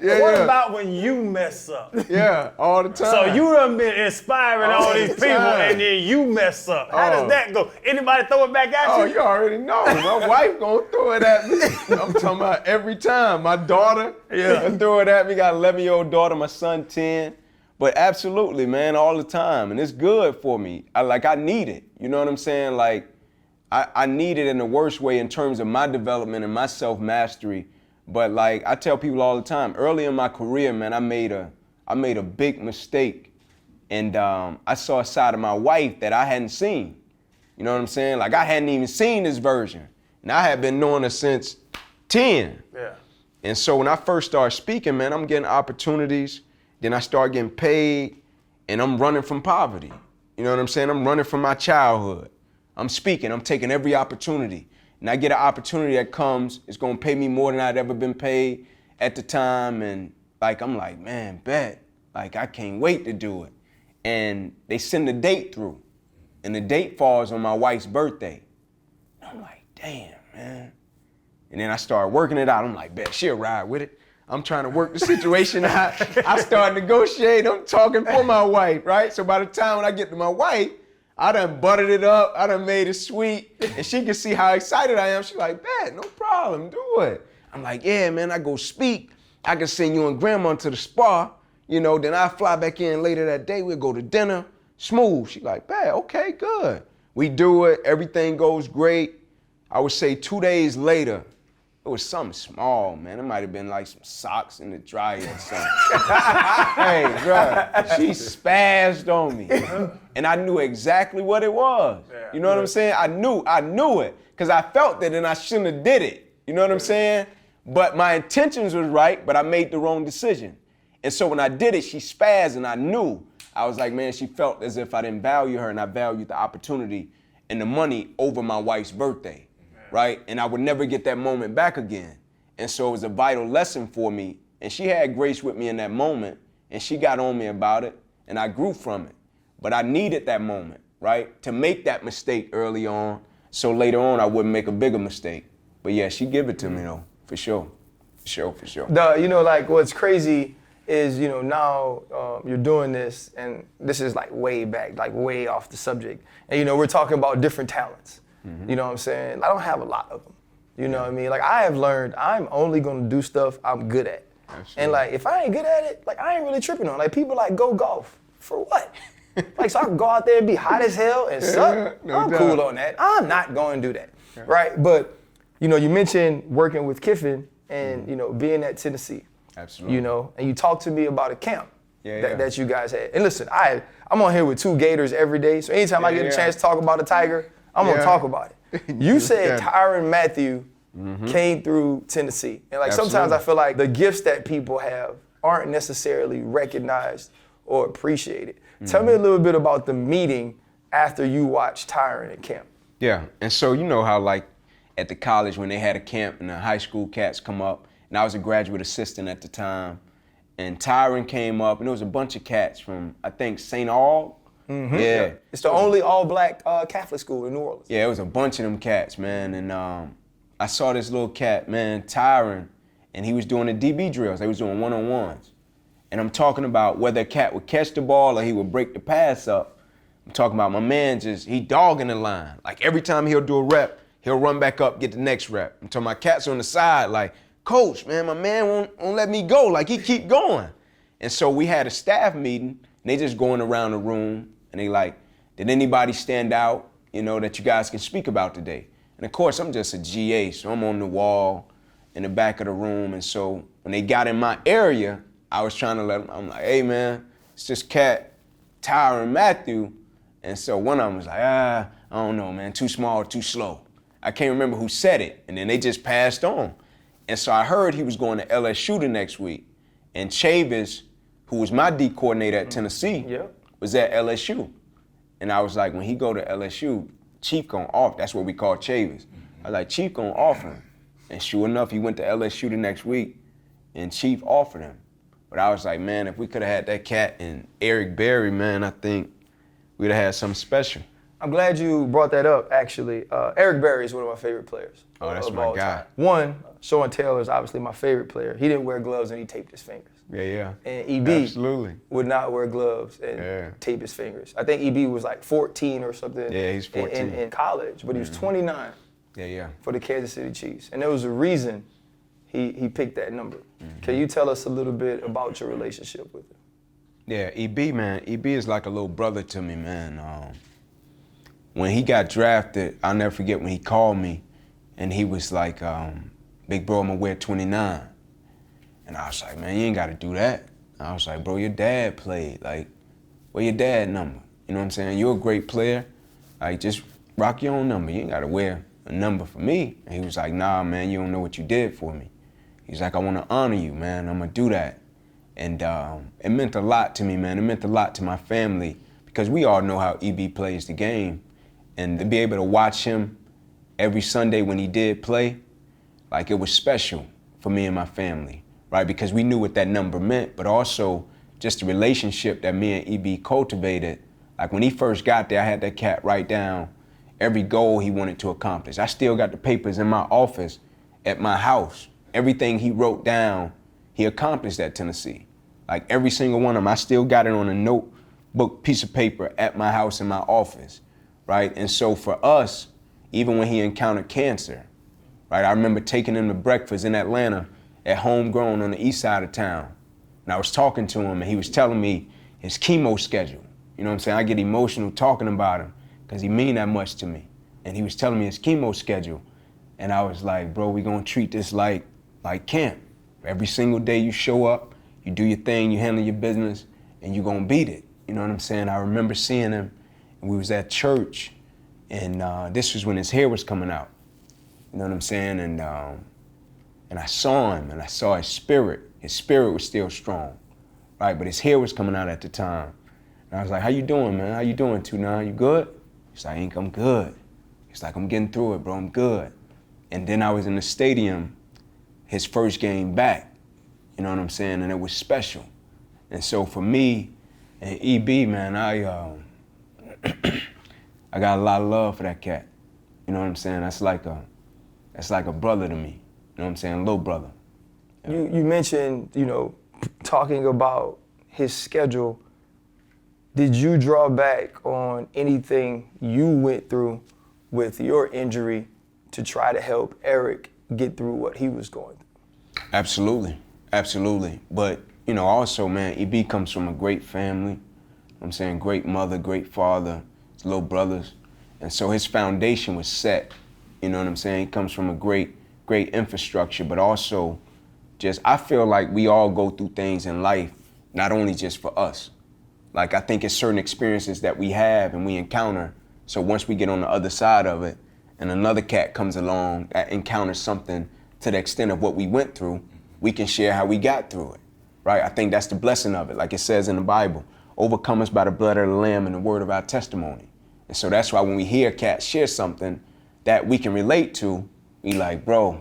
What about when you mess up? Yeah, all the time. So you done been inspiring all these people and then you mess up. How does that go? Anybody throw it back at Oh, you? you already know. My wife gonna throw it at me. I'm talking about every time. My daughter, throw it at me. Got an 11-year-old daughter, my son 10. But absolutely, man, all the time. And it's good for me. I need it. You know what I'm saying? Like, I need it in the worst way in terms of my development and my self-mastery. But like I tell people all the time, early in my career, man, I made a big mistake. And I saw a side of my wife that I hadn't seen. You know what I'm saying? Like, I hadn't even seen this version. And I had been knowing her since 10. Yeah. And so when I first started speaking, man, I'm getting opportunities. Then I start getting paid, and I'm running from poverty. You know what I'm saying? I'm running from my childhood. I'm speaking, I'm taking every opportunity. And I get an opportunity that comes, it's gonna pay me more than I'd ever been paid at the time. And like, I'm like, man, bet. Like, I can't wait to do it. And they send a date through. And the date falls on my wife's birthday. And I'm like, damn, man. And then I started working it out. I'm like, bet, she'll ride with it. I'm trying to work the situation out. I start negotiating. I'm talking for my wife, right? So by the time when I get to my wife, I done buttered it up. I done made it sweet. And she can see how excited I am. She's like, bet, no problem, do it. I'm like, yeah, man, I go speak. I can send you and grandma to the spa. You know, then I fly back in later that day. We'll go to dinner. Smooth. She's like, bet, okay, good. We do it. Everything goes great. I would say 2 days later, it was something small, man. It might have been like some socks in the dryer or something. Hey, bro, she spazzed on me. And I knew exactly what it was. You know what I'm saying? I knew it. Because I felt that and I shouldn't have did it. You know what I'm saying? But my intentions was right, but I made the wrong decision. And so when I did it, she spazzed and I knew. I was like, man, she felt as if I didn't value her and I valued the opportunity and the money over my wife's birthday. Right? And I would never get that moment back again. And so it was a vital lesson for me. And she had grace with me in that moment. And she got on me about it. And I grew from it. But I needed that moment, right? To make that mistake early on. So later on, I wouldn't make a bigger mistake. But yeah, she give it to me though, for sure. For sure. You know, like what's crazy is, you know, now you're doing this, and this is like way back, like way off the subject. And, you know, we're talking about different talents. You know what I'm saying? I don't have a lot of them. You know what I mean? Like, I have learned I'm only gonna do stuff I'm good at. Absolutely. And like, if I ain't good at it, like, I ain't really tripping on it. Like, people like, go golf. For what? Like, so I can go out there and be hot as hell and suck? No I'm doubt. cool on that. I'm not going to do that, right? But, you know, you mentioned working with Kiffin and, you know, being at Tennessee. Absolutely. You know, and you talked to me about a camp Yeah. that you guys had. And listen, I'm on here with 2 Gators every day, so anytime I get a chance to talk about a Tiger, I'm gonna talk about it. You said Tyrann Mathieu came through Tennessee. And like sometimes I feel like the gifts that people have aren't necessarily recognized or appreciated. Tell me a little bit about the meeting after you watched Tyrann at camp. Yeah, and so you know how like at the college when they had a camp and the high school cats come up, and I was a graduate assistant at the time, and Tyrann came up, and there was a bunch of cats from, I think, St. Aug, Yeah. It's the only all-black Catholic school in New Orleans. Yeah, it was a bunch of them cats, man. And I saw this little cat, man, Tyron, and he was doing the DB drills. They was doing one-on-ones. And I'm talking about whether a cat would catch the ball or he would break the pass up. I'm talking about my man he dogging the line. Like every time he'll do a rep, he'll run back up, get the next rep. I'm talking about cats on the side, like, coach, man, my man won't let me go. Like, he keep going. And so we had a staff meeting, and they just going around the room, and they like, did anybody stand out, that you guys can speak about today? And of course, I'm just a GA, so I'm on the wall in the back of the room. And so when they got in my area, I was trying to let them, I'm like, hey, man, it's just Cat, Tyra, and Matthew. And so one of them was like, I don't know, man, too small, too slow. I can't remember who said it. And then they just passed on. And so I heard he was going to LSU the next week. And Chavis, who was my D coordinator at Tennessee, was at LSU. And I was like, when he go to LSU, Chief gonna offer. That's what we call Chavis. I was like, Chief gonna offer him. And sure enough, he went to LSU the next week, and Chief offered him. But I was like, man, if we could have had that cat and Eric Berry, man, I think we'd have had something special. I'm glad you brought that up, actually. Eric Berry is one of my favorite players. Oh, that's my guy. Time. One, Sean Taylor is obviously my favorite player. He didn't wear gloves and he taped his fingers. Yeah. And EB Absolutely. would not wear gloves and tape his fingers. I think EB was like 14 or something. Yeah, he's 14. In college, but he was 29 for the Kansas City Chiefs. And there was a reason he picked that number. Can you tell us a little bit about your relationship with him? Yeah, EB, man. EB is like a little brother to me, man. When he got drafted, I'll never forget when he called me and he was like, big bro, I'm gonna wear 29. And I was like, man, you ain't gotta do that. I was like, bro, your dad played. Like, where your dad number? You know what I'm saying? You're a great player. Like, just rock your own number. You ain't gotta wear a number for me. And he was like, nah, man, you don't know what you did for me. He's like, I wanna honor you, man. I'm gonna do that. And it meant a lot to me, man. It meant a lot to my family because we all know how EB plays the game. And to be able to watch him every Sunday when he did play, like it was special for me and my family, right? Because we knew what that number meant, but also just the relationship that me and EB cultivated. Like when he first got there, I had that cat write down every goal he wanted to accomplish. I still got the papers in my office at my house. Everything he wrote down, he accomplished at Tennessee. Like every single one of them, I still got it on a notebook piece of paper at my house in my office, right? And so for us, even when he encountered cancer, right? I remember taking him to breakfast in Atlanta at Homegrown on the east side of town. And I was talking to him and he was telling me his chemo schedule. You know what I'm saying? I get emotional talking about him because he mean that much to me. And he was telling me his chemo schedule. And I was like, bro, we gonna treat this like camp. Every single day you show up, you do your thing, you handle your business, and you gonna beat it. You know what I'm saying? I remember seeing him and we was at church and this was when his hair was coming out. You know what I'm saying? And I saw him and I saw his spirit. His spirit was still strong, right? But his hair was coming out at the time. And I was like, how you doing, man? How you doing, Tunan? You good? He's like, Ink, I'm good. He's like, I'm getting through it, bro, I'm good. And then I was in the stadium, his first game back, you know what I'm saying? And it was special. And so for me and EB, man, I got a lot of love for that cat. You know what I'm saying? That's like a brother to me. You know what I'm saying? Little brother. You mentioned, talking about his schedule. Did you draw back on anything you went through with your injury to try to help Eric get through what he was going through? Absolutely. But, also, man, EB comes from a great family. I'm saying great mother, great father, his little brothers. And so his foundation was set. You know what I'm saying? He comes from a great infrastructure, but also I feel like we all go through things in life, not only just for us. Like I think it's certain experiences that we have and we encounter. So once we get on the other side of it and another cat comes along that encounters something to the extent of what we went through, we can share how we got through it, right? I think that's the blessing of it. Like it says in the Bible, overcome us by the blood of the Lamb and the word of our testimony. And so that's why when we hear a cat share something that we can relate to, we like, bro,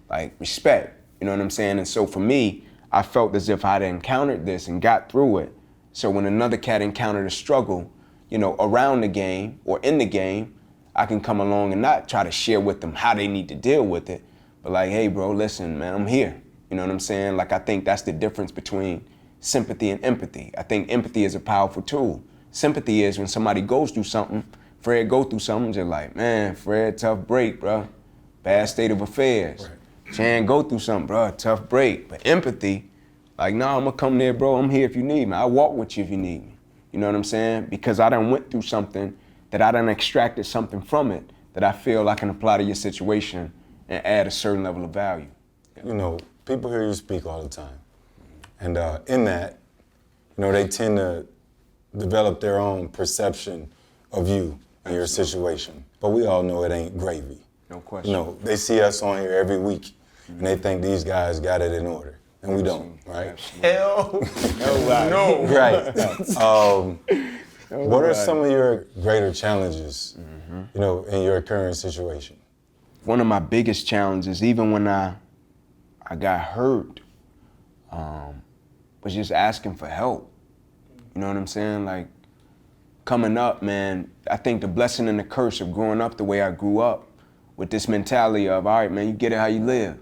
like respect, you know what I'm saying? And so for me, I felt as if I'd encountered this and got through it. So when another cat encountered a struggle, around the game or in the game, I can come along and not try to share with them how they need to deal with it, but like, hey, bro, listen, man, I'm here. You know what I'm saying? Like, I think that's the difference between sympathy and empathy. I think empathy is a powerful tool. Sympathy is when somebody goes through something, Fred go through something, just like, man, Fred, tough break, bro. Bad state of affairs. Right. Chan go through something, bro, tough break. But empathy, like, nah, I'm gonna come there, bro. I'm here if you need me. I'll walk with you if you need me. You know what I'm saying? Because I done went through something, that I done extracted something from it that I feel I can apply to your situation and add a certain level of value. You know, people hear you speak all the time. And in that, they tend to develop their own perception of you and your situation. But we all know it ain't gravy. No question. They see us on here every week, and they think these guys got it in order. And we don't, right? Hell no. Right. What are some of your greater challenges, in your current situation? One of my biggest challenges, even when I got hurt, was just asking for help. You know what I'm saying? Like, coming up, man, I think the blessing and the curse of growing up the way I grew up with this mentality of, all right, man, you get it how you live.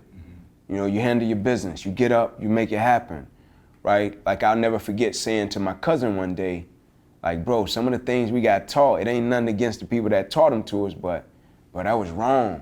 You handle your business, you get up, you make it happen, right? Like, I'll never forget saying to my cousin one day, like, bro, some of the things we got taught, it ain't nothing against the people that taught them to us, but that was wrong,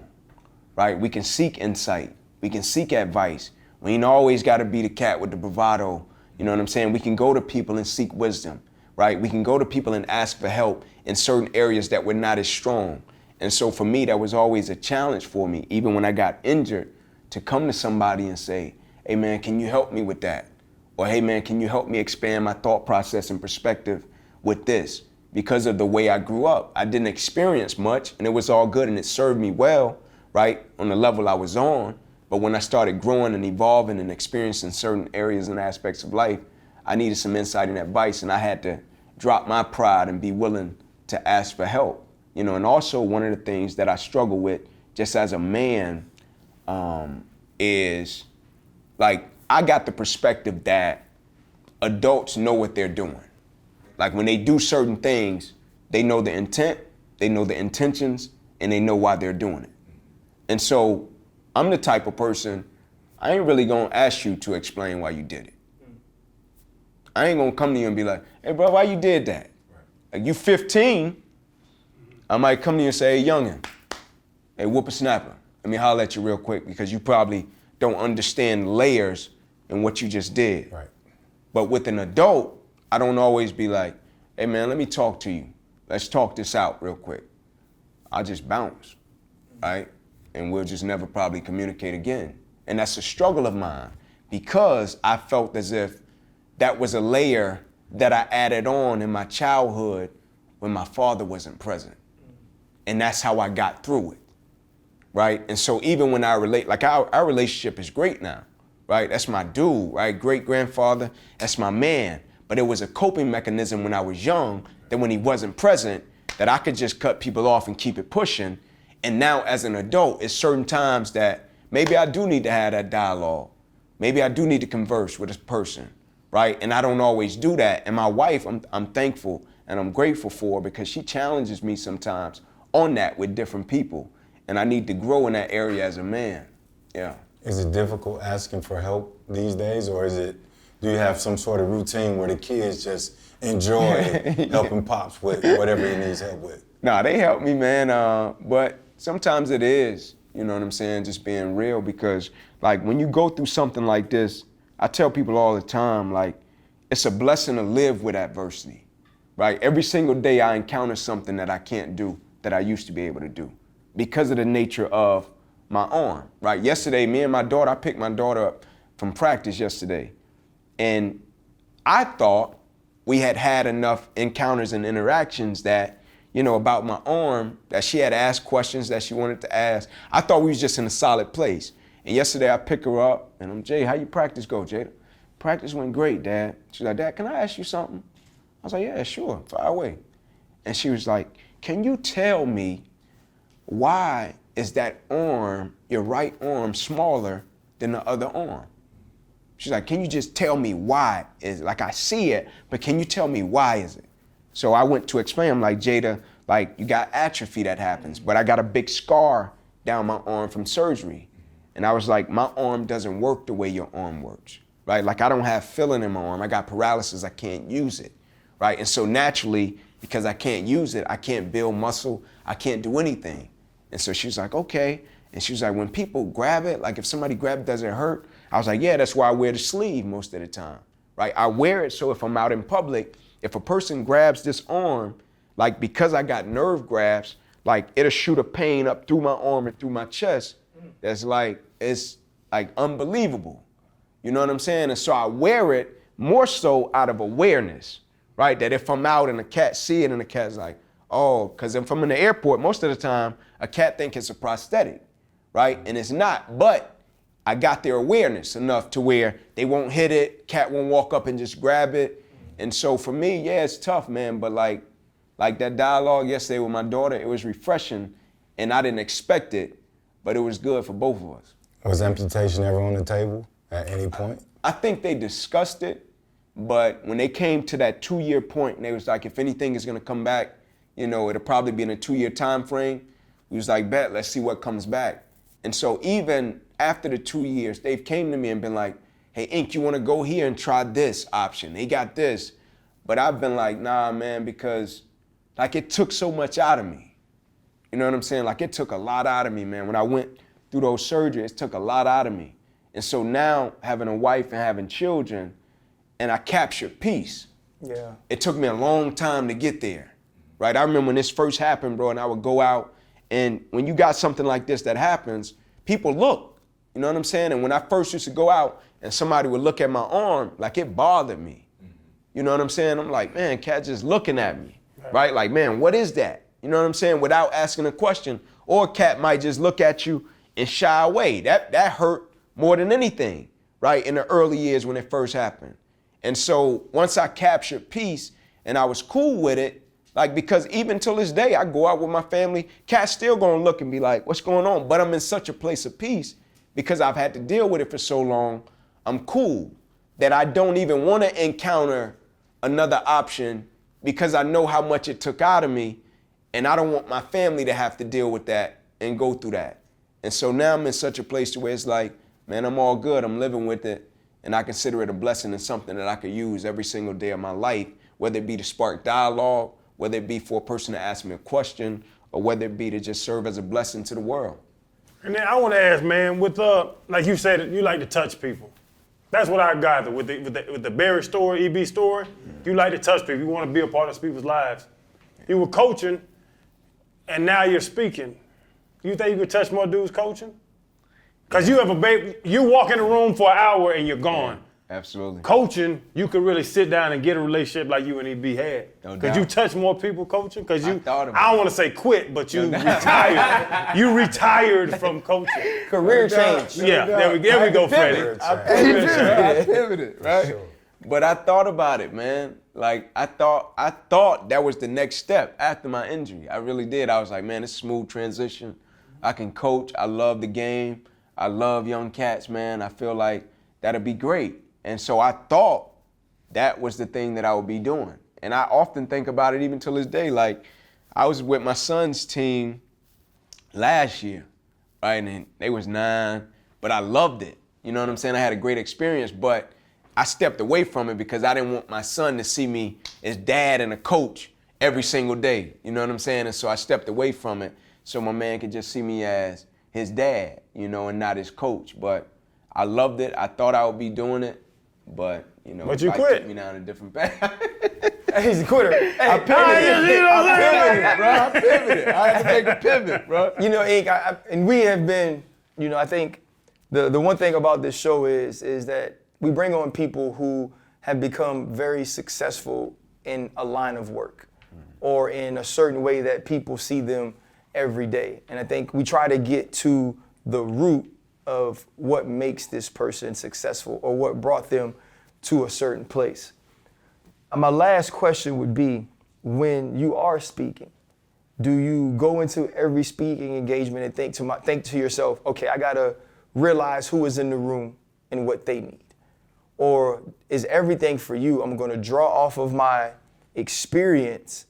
right? We can seek insight, we can seek advice. We ain't always gotta be the cat with the bravado, you know what I'm saying? We can go to people and seek wisdom, right? We can go to people and ask for help in certain areas that we're not as strong. And so for me, that was always a challenge for me, even when I got injured, to come to somebody and say, hey man, can you help me with that? Or hey man, can you help me expand my thought process and perspective with this? Because of the way I grew up, I didn't experience much and it was all good and it served me well, right? On the level I was on. But when I started growing and evolving and experiencing certain areas and aspects of life, I needed some insight and advice, and I had to drop my pride and be willing to ask for help. And also one of the things that I struggle with just as a man is, like, I got the perspective that adults know what they're doing. Like, when they do certain things, they know the intent, they know the intentions, and they know why they're doing it. And so I'm the type of person, I ain't really gonna ask you to explain why you did it. I ain't gonna come to you and be like, hey bro, why you did that? Like, you 15, I might come to you and say, hey youngin', hey whippersnapper, let me holler at you real quick because you probably don't understand layers in what you just did. Right. But with an adult, I don't always be like, hey man, let me talk to you. Let's talk this out real quick. I just bounce, right? And we'll just never probably communicate again. And that's a struggle of mine because I felt as if that was a layer that I added on in my childhood when my father wasn't present. And that's how I got through it, right? And so even when I relate, like our relationship is great now, right? That's my dude, right? Great-grandfather, that's my man. But it was a coping mechanism when I was young that when he wasn't present, that I could just cut people off and keep it pushing. And now as an adult, it's certain times that maybe I do need to have that dialogue. Maybe I do need to converse with this person, right? And I don't always do that. And my wife, I'm thankful and I'm grateful for because she challenges me sometimes on that with different people. And I need to grow in that area as a man, yeah. Is it difficult asking for help these days, or do you have some sort of routine where the kids just enjoy helping Pops with whatever he needs help with? Nah, they help me, man, but sometimes it is, you know what I'm saying, just being real because, like, when you go through something like this, I tell people all the time, like, it's a blessing to live with adversity, right? Every single day I encounter something that I can't do that I used to be able to do because of the nature of my arm, right? Yesterday, me and my daughter, I picked my daughter up from practice yesterday, and I thought we had enough encounters and interactions that, about my arm, that she had asked questions that she wanted to ask. I thought we was just in a solid place. And yesterday I pick her up and I'm, Jay, how you practice go, Jada? Practice went great, Dad. She's like, Dad, can I ask you something? I was like, yeah, sure, fire away. And she was like, can you tell me why is that arm, your right arm, smaller than the other arm? She's like, can you just tell me why? Like, I see it, but can you tell me why is it? So I went to explain, I'm like, Jada, like you got atrophy that happens, but I got a big scar down my arm from surgery. And I was like, my arm doesn't work the way your arm works, right? Like I don't have feeling in my arm. I got paralysis, I can't use it, right? And so naturally, because I can't use it, I can't build muscle, I can't do anything. And so she was like, okay. And she was like, when people grab it, like if somebody grabs it, does it hurt? I was like, yeah, that's why I wear the sleeve most of the time, right? I wear it so if I'm out in public, if a person grabs this arm, like because I got nerve grabs, like it'll shoot a pain up through my arm and through my chest. That's like, it's like unbelievable. You know what I'm saying? And so I wear it more so out of awareness, right? That if I'm out and a cat see it and the cat's like, oh, because if I'm in the airport, most of the time, a cat think it's a prosthetic, right? And it's not, but I got their awareness enough to where they won't hit it, cat won't walk up and just grab it. And so for me, yeah, it's tough, man, but like that dialogue yesterday with my daughter, it was refreshing and I didn't expect it, but it was good for both of us. Was amputation ever on the table at any point? I think they discussed it, but when they came to that 2-year point, and they was like, if anything is gonna come back, you know, it'll probably be in a 2-year time frame. We was like, bet, let's see what comes back. And so even after the 2 years, they've came to me and been like, hey, Ink, you wanna go here and try this option? They got this. But I've been like, nah, man, because like it took so much out of me. You know what I'm saying? Like it took a lot out of me, man. When I went through those surgeries, it took a lot out of me. And so now having a wife and having children, and I captured peace. Yeah. It took me a long time to get there, right? I remember when this first happened, bro, and I would go out, and when you got something like this that happens, people look, you know what I'm saying? And when I first used to go out and somebody would look at my arm, like it bothered me. You know what I'm saying? I'm like, man, cat just looking at me, right? Like, man, what is that? You know what I'm saying? Without asking a question. Or cat might just look at you and shy away. That hurt more than anything, right? In the early years when it first happened. And so once I captured peace and I was cool with it, like because even till this day, I go out with my family, cat's still gonna look and be like, what's going on? But I'm in such a place of peace because I've had to deal with it for so long. I'm cool that I don't even wanna encounter another option because I know how much it took out of me and I don't want my family to have to deal with that and go through that. And so now I'm in such a place to where it's like, man, I'm all good, I'm living with it, and I consider it a blessing and something that I could use every single day of my life, whether it be to spark dialogue, whether it be for a person to ask me a question, or whether it be to just serve as a blessing to the world. And then I want to ask, man, with like you said, you like to touch people. That's what I gathered with the Barry story, EB story. You like to touch people. You want to be a part of people's lives. You were coaching, and now you're speaking. You think you could touch more dudes coaching? Because you have a baby, you walk in the room for an hour and you're gone. Yeah, absolutely. Coaching, you could really sit down and get a relationship like you and EB had. No Could doubt. you touch more people coaching? Because you, thought about I don't want to say quit, but you retired. You retired from coaching. Career change. Yeah, there we go, Freddie. I pivoted, right? Sure. But I thought about it, man. Like I thought that was the next step after my injury. I really did. I was like, man, it's a smooth transition. I can coach. I love the game. I love young cats, man. I feel like that'll be great. And so I thought that was the thing that I would be doing. And I often think about it even till this day. Like I was with my son's team last year, right? And they was 9, but I loved it. You know what I'm saying? I had a great experience, but I stepped away from it because I didn't want my son to see me as dad and a coach every single day. You know what I'm saying? And so I stepped away from it so my man could just see me as his dad, you know, and not his coach. But I loved it. I thought I would be doing it, but, you know, But you life quit. took me down a different path. He's a quitter. Hey, I pivoted, bro. I pivoted. I had to make a pivot, bro. You know, Ink, and we have been, you know, I think the one thing about this show is that we bring on people who have become very successful in a line of work or in a certain way that people see them every day. And I think we try to get to the root of what makes this person successful or what brought them to a certain place. My last question would be, when you are speaking, do you go into every speaking engagement and think to yourself, okay, I gotta realize who is in the room and what they need? Or is everything for you, I'm gonna draw off of my experience,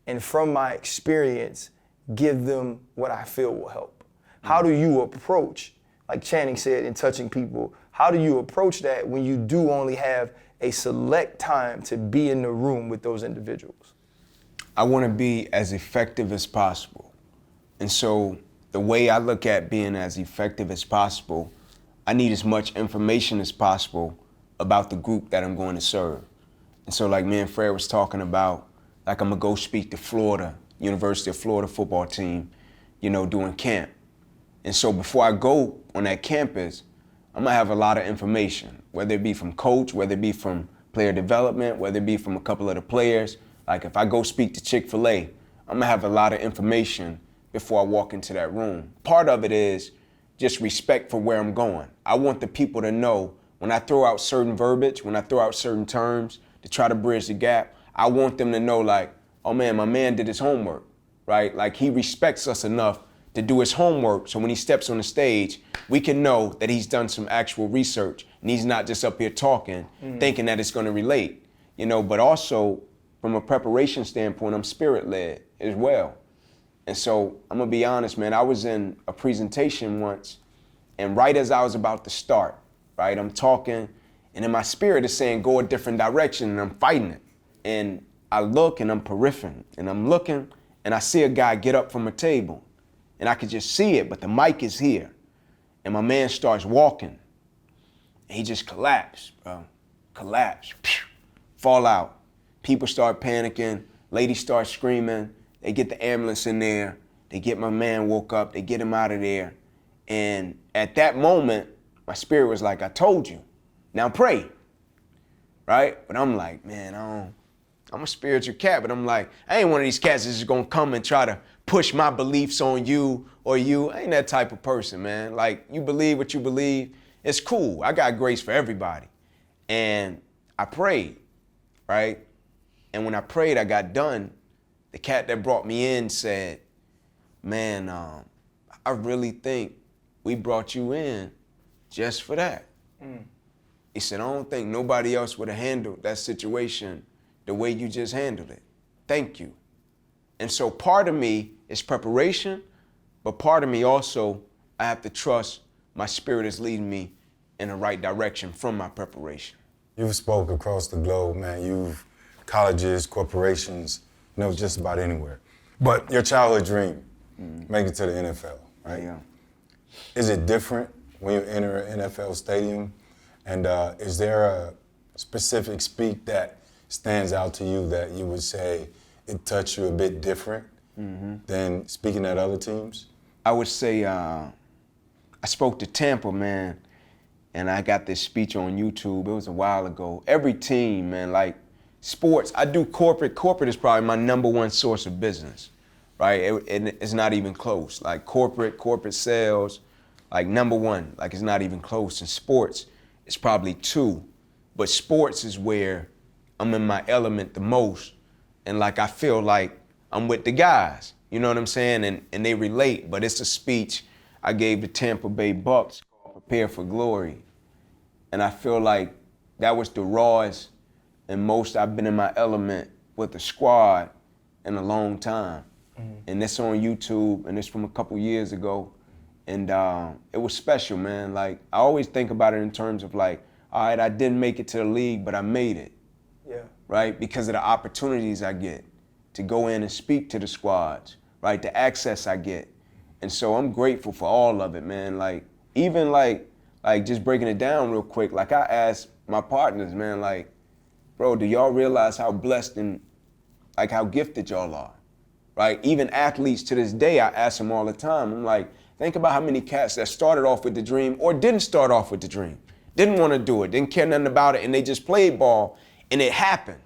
and from my experience, give them what I feel will help? How do you approach, like Channing said, in touching people, how do you approach that when you do only have a select time to be in the room with those individuals? I want to be as effective as possible. And so the way I look at being as effective as possible, I need as much information as possible about the group that I'm going to serve. And so like me and Fred was talking about, like I'm gonna go speak to Florida, University of Florida football team, doing camp. And so before I go on that campus, I'm gonna have a lot of information, whether it be from coach, whether it be from player development, whether it be from a couple of the players. Like if I go speak to Chick-fil-A, I'm gonna have a lot of information before I walk into that room. Part of it is just respect for where I'm going. I want the people to know when I throw out certain verbiage, when I throw out certain terms to try to bridge the gap, I want them to know like, oh man, my man did his homework, right? Like he respects us enough to do his homework so when he steps on the stage, we can know that he's done some actual research and he's not just up here talking, thinking that it's gonna relate, but also from a preparation standpoint, I'm spirit-led as well. And so I'm gonna be honest, man, I was in a presentation once and right as I was about to start, right, I'm talking and in my spirit is saying go a different direction and I'm fighting it. And I look and I'm peripheral and I'm looking and I see a guy get up from a table and I could just see it, but the mic is here. And my man starts walking and he just collapsed, bro. Collapsed, fall out. People start panicking, ladies start screaming, they get the ambulance in there, they get my man woke up, they get him out of there. And at that moment, my spirit was like, I told you, now pray, right? But I'm like, man, I'm a spiritual cat, but I'm like, I ain't one of these cats that's just gonna come and try to push my beliefs on you or you. I ain't that type of person, man. Like, you believe what you believe, it's cool. I got grace for everybody. And I prayed, right? And when I prayed, I got done. The cat that brought me in said, man, I really think we brought you in just for that. He said, I don't think nobody else would have handled that situation the way you just handled it. Thank you. And so part of me is preparation, but part of me also, I have to trust my spirit is leading me in the right direction from my preparation. You've spoke across the globe, man. You've colleges, corporations, just about anywhere. But your childhood dream, make it to the NFL, right? Yeah. Is it different when you enter an NFL stadium? And is there a specific speak that stands out to you that you would say it touched you a bit different than speaking at other teams? I would say I spoke to Tampa, man, and I got this speech on YouTube. It was a while ago. Every team, man, like sports, I do corporate. Corporate is probably my number one source of business, right? It's not even close. Like corporate sales, like number one, like it's not even close. In sports, it's probably two. But sports is where I'm in my element the most. And like I feel like I'm with the guys, you know what I'm saying? And they relate, but it's a speech I gave the Tampa Bay Bucks called Prepare for Glory. And I feel like that was the rawest and most I've been in my element with the squad in a long time. And it's on YouTube and it's from a couple years ago. And it was special, man. Like, I always think about it in terms of like, all right, I didn't make it to the league, but I made it. Yeah. Right? Because of the opportunities I get to go in and speak to the squads, right? The access I get. And so I'm grateful for all of it, man. Like, even like just breaking it down real quick, like I asked my partners, man, like, bro, do y'all realize how blessed and like how gifted y'all are, right? Even athletes to this day, I ask them all the time. I'm like, think about how many cats that started off with the dream or didn't start off with the dream, didn't want to do it, didn't care nothing about it, and they just played ball and it happened,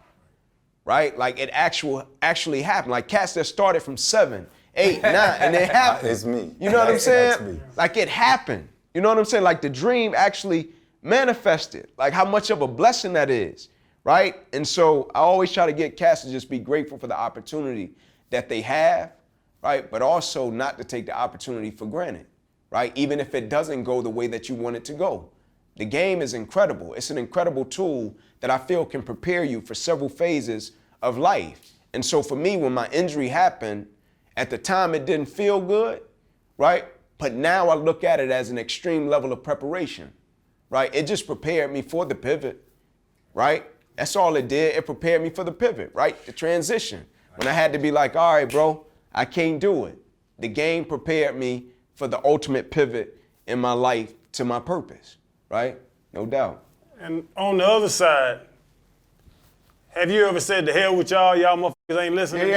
right? Like it actually happened. Like cats that started from 7, 8, 9, and it happened. It's me. You know what I'm That's saying? me. Like it happened. You know what I'm saying? Like the dream actually manifested. Like how much of a blessing that is, right? And so I always try to get cats to just be grateful for the opportunity that they have, right? But also not to take the opportunity for granted, right? Even if it doesn't go the way that you want it to go. The game is incredible. It's an incredible tool that I feel can prepare you for several phases of life. And so for me, when my injury happened, at the time it didn't feel good, right? But now I look at it as an extreme level of preparation, right? It just prepared me for the pivot, right? That's all it did. It prepared me for the pivot, right? The transition. When I had to be like, all right, bro, I can't do it. The game prepared me for the ultimate pivot in my life to my purpose, right? No doubt. And on the other side, have you ever said, the hell with y'all motherfuckers ain't listening?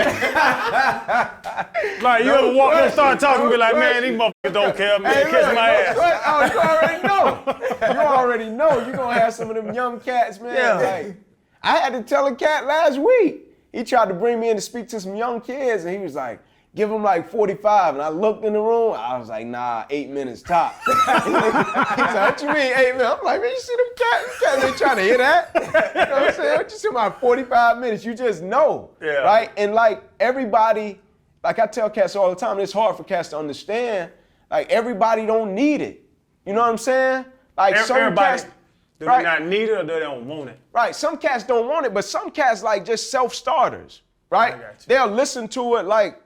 Like, you ever walk in and start talking and be like, man, these motherfuckers don't care, man, kiss my ass. Oh, you already know. You already know. You're going to have some of them young cats, man. Yeah. Like, I had to tell a cat last week. He tried to bring me in to speak to some young kids, and he was like, give him like 45. And I looked in the room, I was like, nah, 8 minutes top. He's like, what you mean 8 minutes? I'm like, man, you see them cats? Cats ain't trying to hear that. You know what I'm saying? What you see about 45 minutes? You just know, right? And like everybody, like I tell cats all the time, it's hard for cats to understand, like everybody don't need it. You know what I'm saying? Like some cats, do they not need it or do they don't want it? Right, some cats don't want it, but some cats like just self-starters, right? I got you. They'll listen to it like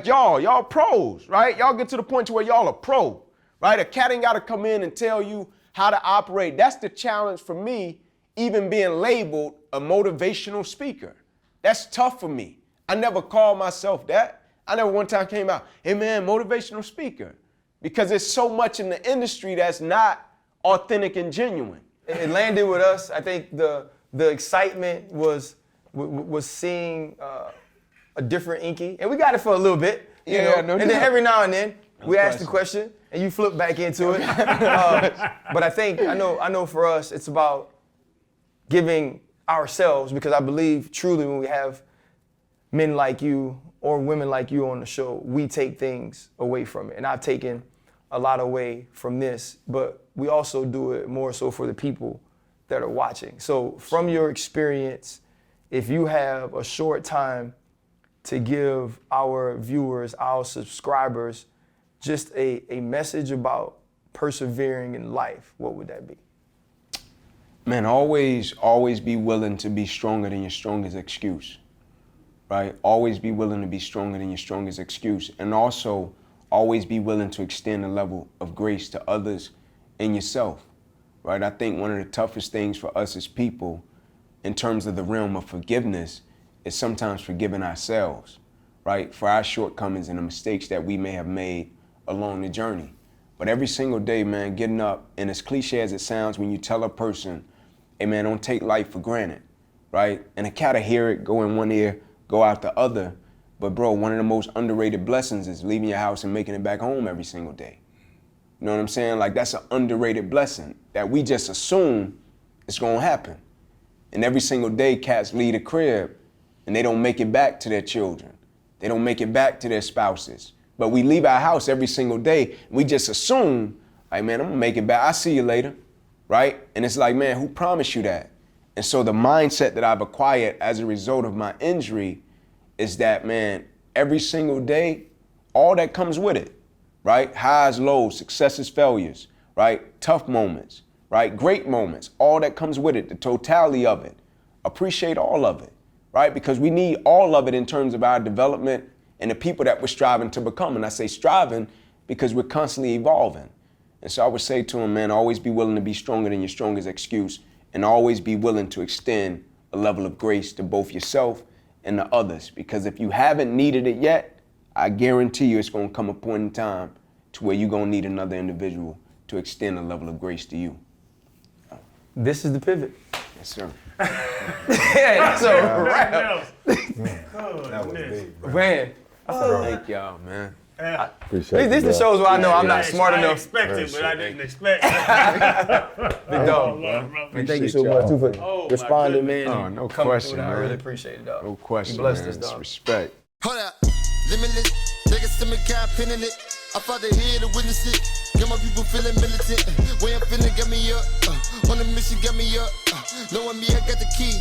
y'all pros, right? Y'all get to the point to where y'all are pro, right? A cat ain't gotta come in and tell you how to operate. That's the challenge for me, even being labeled a motivational speaker. That's tough for me. I never called myself that. I never one time came out, hey man, motivational speaker. Because there's so much in the industry that's not authentic and genuine. It landed with us. I think the excitement was seeing a different Inky, and we got it for a little bit, you know. No and doubt. then every now and then we ask the question, and you flip back into it. But I think I know for us, it's about giving ourselves, because I believe truly when we have men like you or women like you on the show, we take things away from it, and I've taken a lot away from this, but we also do it more so for the people that are watching. So from your experience, if you have a short time to give our viewers, our subscribers, just a message about persevering in life, what would that be? Man, always be willing to be stronger than your strongest excuse, right? Always be willing to be stronger than your strongest excuse. And also, always be willing to extend a level of grace to others and yourself, right? I think one of the toughest things for us as people in terms of the realm of forgiveness is sometimes forgiving ourselves, right? For our shortcomings and the mistakes that we may have made along the journey. But every single day, man, getting up, and as cliche as it sounds when you tell a person, hey man, don't take life for granted, right? And a cat will hear it, go in one ear, go out the other. But bro, one of the most underrated blessings is leaving your house and making it back home every single day. You know what I'm saying? Like that's an underrated blessing that we just assume it's gonna happen. And every single day cats leave the crib and they don't make it back to their children. They don't make it back to their spouses. But we leave our house every single day. And we just assume, like, man, I'm gonna make it back. I'll see you later, right? And it's like, man, who promised you that? And so the mindset that I've acquired as a result of my injury is that, man, every single day, all that comes with it, right? Highs, lows, successes, failures, right? Tough moments, right? Great moments, all that comes with it, the totality of it. Appreciate all of it, right? Because we need all of it in terms of our development and the people that we're striving to become. And I say striving because we're constantly evolving. And so I would say to him, man, always be willing to be stronger than your strongest excuse, and always be willing to extend a level of grace to both yourself and the others. Because if you haven't needed it yet, I guarantee you it's gonna come a point in time to where you're gonna need another individual to extend a level of grace to you. This is the pivot. Yes, sir. Yeah, that's a wrap. That was big, bro. Man, Thank y'all, man. Appreciate this the shows where I know I'm not smart I enough. expected, but I didn't expect. Big dog. Man, thank you so much too for responding, man. Oh, and no coming question, through. I man. really appreciate it, dog. No question, You blessed man. us, It's dog. respect. Hold up, limitless. Take a stomach, I'm pinning it. I fought the head to witness it. Got my people feeling militant. Way I'm feeling got me up. On the mission got me up. Knowing me, I got the key.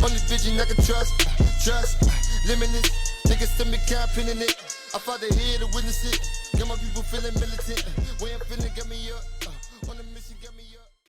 Only vision I can trust. Trust, limitless. Take a stomach, I'm pinning it. I fought the head to witness it. Got my people feeling militant. Way I'm feeling got me up. On the